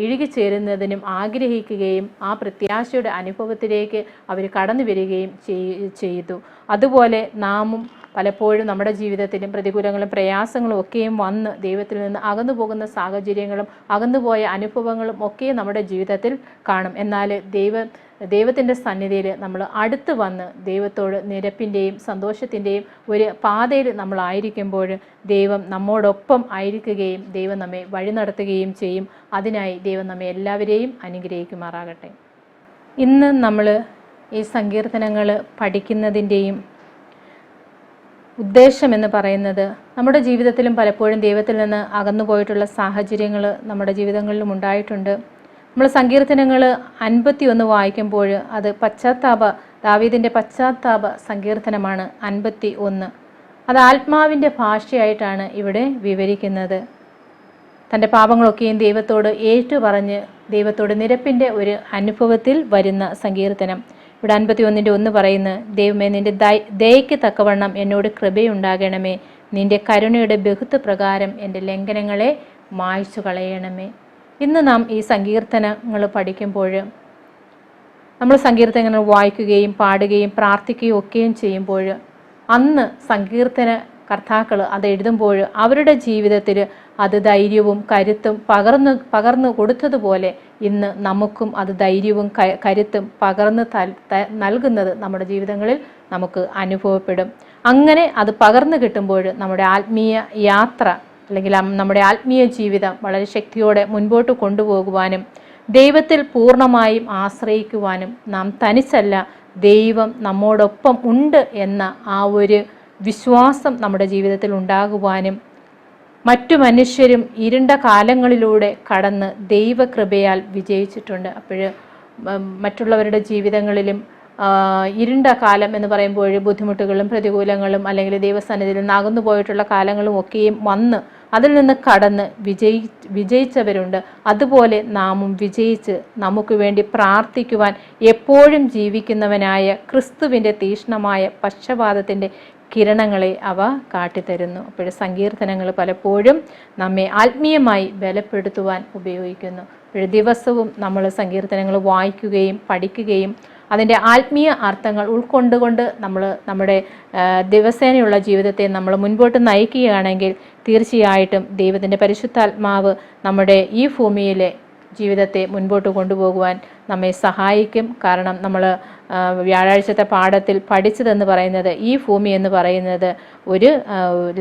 ഇഴുകിച്ചേരുന്നതിനും ആഗ്രഹിക്കുകയും ആ പ്രത്യാശയുടെ അനുഭവത്തിലേക്ക് അവർ കടന്നു വരികയും ചെയ്തു. അതുപോലെ നാമും പലപ്പോഴും നമ്മുടെ ജീവിതത്തിലും പ്രതികൂലങ്ങളും പ്രയാസങ്ങളും ഒക്കെയും വന്ന് ദൈവത്തിൽ നിന്ന് അകന്നു പോകുന്ന സാഹചര്യങ്ങളും അകന്നുപോയ അനുഭവങ്ങളും ഒക്കെയും നമ്മുടെ ജീവിതത്തിൽ കാണും. എന്നാൽ ദൈവത്തിൻ്റെ സന്നിധിയിൽ നമ്മൾ അടുത്ത് വന്ന് ദൈവത്തോട് നിരപ്പിൻ്റെയും സന്തോഷത്തിൻ്റെയും ഒരു പാതയിൽ നമ്മളായിരിക്കുമ്പോൾ ദൈവം നമ്മോടൊപ്പം ആയിരിക്കുകയും ദൈവം നമ്മെ വഴി നടത്തുകയും ചെയ്യും. അതിനായി ദൈവം നമ്മെ എല്ലാവരെയും അനുഗ്രഹിക്കുമാറാകട്ടെ. ഇന്ന് നമ്മൾ ഈ സങ്കീർത്തനങ്ങൾ പഠിക്കുന്നതിൻ്റെയും ഉദ്ദേശമെന്ന് പറയുന്നത്, നമ്മുടെ ജീവിതത്തിലും പലപ്പോഴും ദൈവത്തിൽ നിന്ന് അകന്നുപോയിട്ടുള്ള സാഹചര്യങ്ങൾ നമ്മുടെ ജീവിതങ്ങളിലും ഉണ്ടായിട്ടുണ്ട്. നമ്മൾ സങ്കീർത്തനങ്ങൾ 51 വായിക്കുമ്പോൾ അത് ദാവീദിൻ്റെ പശ്ചാത്താപ സങ്കീർത്തനമാണ് 51. അത് ആത്മാവിൻ്റെ ഭാഷയായിട്ടാണ് ഇവിടെ വിവരിക്കുന്നത്. തൻ്റെ പാപങ്ങളൊക്കെയും ദൈവത്തോട് ഏറ്റുപറഞ്ഞ് ദൈവത്തോട് നിരപ്പിൻ്റെ ഒരു അനുഭവത്തിൽ വരുന്ന സങ്കീർത്തനം. ഇവിടെ 51:1 പറയുന്നു, ദൈവമേ നിൻ്റെ ദയയ്ക്ക് തക്കവണ്ണം എന്നോട് കൃപയുണ്ടാകണമേ, നിൻ്റെ കരുണയുടെ ബഹുത്വ പ്രകാരം എൻ്റെ ലംഘനങ്ങളെ മായ്ച്ചു കളയണമേ. ഇന്ന് നാം ഈ സങ്കീർത്തനങ്ങൾ പഠിക്കുമ്പോൾ, നമ്മൾ സങ്കീർത്തനങ്ങൾ വായിക്കുകയും പാടുകയും പ്രാർത്ഥിക്കുകയും ഒക്കെയും ചെയ്യുമ്പോൾ, അന്ന് സങ്കീർത്തന കർത്താക്കൾ അത് എഴുതുമ്പോൾ അവരുടെ ജീവിതത്തിൽ അത് ധൈര്യവും കരുത്തും പകർന്നു കൊടുത്തതുപോലെ ഇന്ന് നമുക്കും അത് ധൈര്യവും കരുത്തും പകർന്ന് നൽകുന്നത് നമ്മുടെ ജീവിതങ്ങളിൽ നമുക്ക് അനുഭവപ്പെടും. അങ്ങനെ അത് പകർന്നു കിട്ടുമ്പോൾ നമ്മുടെ ആത്മീയ യാത്ര അല്ലെങ്കിൽ നമ്മുടെ ആത്മീയ ജീവിതം വളരെ ശക്തിയോടെ മുൻപോട്ട് കൊണ്ടുപോകുവാനും ദൈവത്തിൽ പൂർണ്ണമായും ആശ്രയിക്കുവാനും, നാം തനിച്ചല്ല, ദൈവം നമ്മോടൊപ്പം ഉണ്ട് എന്ന ആ ഒരു വിശ്വാസം നമ്മുടെ ജീവിതത്തിൽ ഉണ്ടാകുവാനും മറ്റു മനുഷ്യരും ഇരുണ്ട കാലങ്ങളിലൂടെ കടന്ന് ദൈവകൃപയാൽ വിജയിച്ചിട്ടുണ്ട്. അപ്പോൾ മറ്റുള്ളവരുടെ ജീവിതങ്ങളിലും ഇരുണ്ട കാലം എന്ന് പറയുമ്പോൾ ബുദ്ധിമുട്ടുകളും പ്രതികൂലങ്ങളും അല്ലെങ്കിൽ ദൈവസന്നിധിയിൽ നിന്ന് അകന്നു പോയിട്ടുള്ള കാലങ്ങളും ഒക്കെയും വന്ന് അതിൽ നിന്ന് കടന്ന് വിജയിച്ചവരുണ്ട്. അതുപോലെ നാമും വിജയിച്ച് നമുക്ക് വേണ്ടി പ്രാർത്ഥിക്കുവാൻ എപ്പോഴും ജീവിക്കുന്നവനായ ക്രിസ്തുവിൻ്റെ തീക്ഷ്ണമായ പക്ഷപാതത്തിൻ്റെ കിരണങ്ങളെ അവ കാട്ടിത്തരുന്നു. അപ്പോൾ സങ്കീർത്തനങ്ങൾ പലപ്പോഴും നമ്മെ ആത്മീയമായി ബലപ്പെടുത്തുവാൻ ഉപയോഗിക്കുന്നു. അപ്പോൾ ദിവസവും നമ്മൾ സങ്കീർത്തനങ്ങൾ വായിക്കുകയും പഠിക്കുകയും അതിൻ്റെ ആത്മീയ അർത്ഥങ്ങൾ ഉൾക്കൊണ്ടുകൊണ്ട് നമ്മൾ നമ്മുടെ ദിവസേനയുള്ള ജീവിതത്തെ നമ്മൾ മുൻപോട്ട് നയിക്കുകയാണെങ്കിൽ തീർച്ചയായിട്ടും ദൈവത്തിൻ്റെ പരിശുദ്ധാത്മാവ് നമ്മുടെ ഈ ഭൂമിയിലെ ജീവിതത്തെ മുൻപോട്ട് കൊണ്ടുപോകുവാൻ നമ്മെ സഹായിക്കും. കാരണം നമ്മൾ വ്യാഴാഴ്ചത്തെ പാഠത്തിൽ പഠിച്ചതെന്ന് പറയുന്നത് ഈ ഭൂമി എന്ന് പറയുന്നത് ഒരു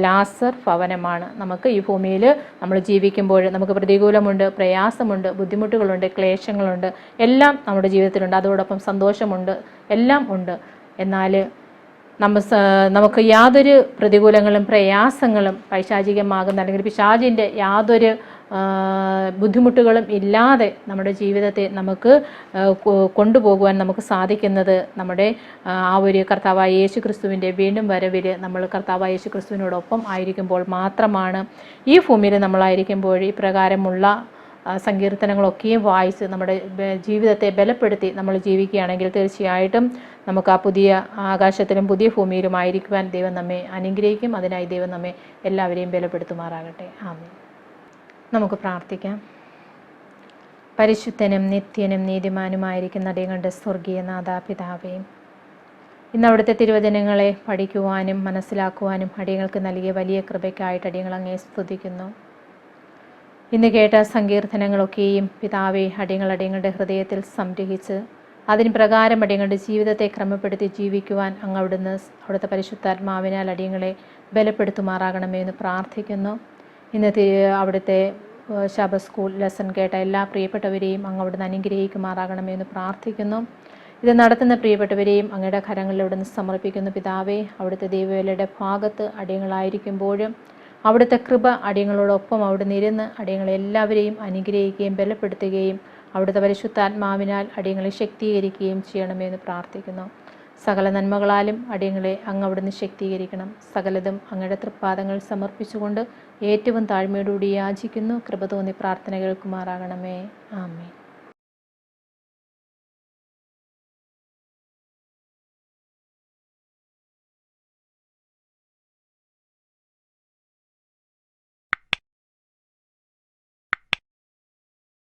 ലാസർ ഭവനമാണ്. നമുക്ക് ഈ ഭൂമിയിൽ നമ്മൾ ജീവിക്കുമ്പോൾ നമുക്ക് പ്രതികൂലമുണ്ട്, പ്രയാസമുണ്ട്, ബുദ്ധിമുട്ടുകളുണ്ട്, ക്ലേശങ്ങളുണ്ട്, എല്ലാം നമ്മുടെ ജീവിതത്തിലുണ്ട്. അതോടൊപ്പം സന്തോഷമുണ്ട്, എല്ലാം ഉണ്ട്. എന്നാൽ നമുക്ക് യാതൊരു പ്രതികൂലങ്ങളും പ്രയാസങ്ങളും പൈശാചികമാകുന്ന അല്ലെങ്കിൽ പിശാചിൻ്റെ യാതൊരു ബുദ്ധിമുട്ടുകളും ഇല്ലാതെ നമ്മുടെ ജീവിതത്തെ നമുക്ക് കൊണ്ടുപോകുവാൻ നമുക്ക് സാധിക്കുന്നത് നമ്മുടെ ആ ഒരു കർത്താവായ യേശു ക്രിസ്തുവിൻ്റെ വീണ്ടും വരവിൽ നമ്മൾ കർത്താവായ യേശു ക്രിസ്തുവിനോടൊപ്പം ആയിരിക്കുമ്പോൾ മാത്രമാണ്. ഈ ഭൂമിയിൽ നമ്മളായിരിക്കുമ്പോൾ ഈ പ്രകാരമുള്ള സങ്കീർത്തനങ്ങളൊക്കെയും വായിച്ച് നമ്മുടെ ജീവിതത്തെ ബലപ്പെടുത്തി നമ്മൾ ജീവിക്കുകയാണെങ്കിൽ തീർച്ചയായിട്ടും നമുക്ക് ആ പുതിയ ആകാശത്തിലും പുതിയ ഭൂമിയിലുമായിരിക്കുവാൻ ദൈവം നമ്മെ അനുഗ്രഹിക്കും. അതിനായി ദൈവം നമ്മെ എല്ലാവരെയും ബലപ്പെടുത്തുമാറാകട്ടെ. ആമേൻ. നമുക്ക് പ്രാർത്ഥിക്കാം. പരിശുദ്ധനും നിത്യനും നീതിമാനുമായിരിക്കുന്ന അടിയങ്ങളുടെ സ്വർഗീയ നാഥാപിതാവേ, ഇന്ന് അവിടുത്തെ തിരുവചനങ്ങളെ പഠിക്കുവാനും മനസ്സിലാക്കുവാനും അടിയങ്ങൾക്ക് നൽകിയ വലിയ കൃപയ്ക്കായിട്ട് അടിയങ്ങൾ അങ്ങേ സ്തുതിക്കുന്നു. ഇന്ന് കേട്ട സങ്കീർത്തനങ്ങളൊക്കെയും പിതാവേ അടിയങ്ങളുടെ ഹൃദയത്തിൽ സംഗ്രഹിച്ച് അതിന് പ്രകാരം അടിയങ്ങളുടെ ജീവിതത്തെ ക്രമപ്പെടുത്തി ജീവിക്കുവാൻ അങ്ങ് അവിടുത്തെ പരിശുദ്ധാത്മാവിനാൽ അടിയങ്ങളെ ബലപ്പെടുത്തുമാറാകണമേ എന്ന് പ്രാർത്ഥിക്കുന്നു. ഇന്ന് അവിടുത്തെ ശബത്ത് സ്കൂൾ ലെസൺ കേട്ട എല്ലാ പ്രിയപ്പെട്ടവരെയും അങ്ങ് അവിടുന്ന് അനുഗ്രഹിക്കുമാറാകണമേ എന്ന് പ്രാർത്ഥിക്കുന്നു. ഇത് നടത്തുന്ന പ്രിയപ്പെട്ടവരെയും അങ്ങയുടെ കരങ്ങളിൽ അവിടുന്ന് സമർപ്പിക്കുന്നു. പിതാവേ, അവിടുത്തെ ദൈവവേലയുടെ ഭാഗത്ത് അടിയങ്ങളായിരിക്കുമ്പോഴും അവിടുത്തെ കൃപ അടിയങ്ങളോടൊപ്പം അവിടുന്ന് ഇരുന്ന് അടിയങ്ങളെല്ലാവരെയും അനുഗ്രഹിക്കുകയും ബലപ്പെടുത്തുകയും അവിടുത്തെ പരിശുദ്ധാത്മാവിനാൽ അടിയങ്ങളെ ശക്തീകരിക്കുകയും ചെയ്യണമെന്ന് പ്രാർത്ഥിക്കുന്നു. സകല നന്മകളാലും അടിയങ്ങളെ അങ്ങ് അവിടുന്ന് ശക്തീകരിക്കണം. സകലതും അങ്ങയുടെ തൃപ്പാദങ്ങൾ സമർപ്പിച്ചുകൊണ്ട് ഏറ്റവും താഴ്മയോടുകൂടി യാചിക്കുന്നു. കൃപ തോന്നി പ്രാർത്ഥന കേൾക്കുമാറാകണമേ. ആമേൻ.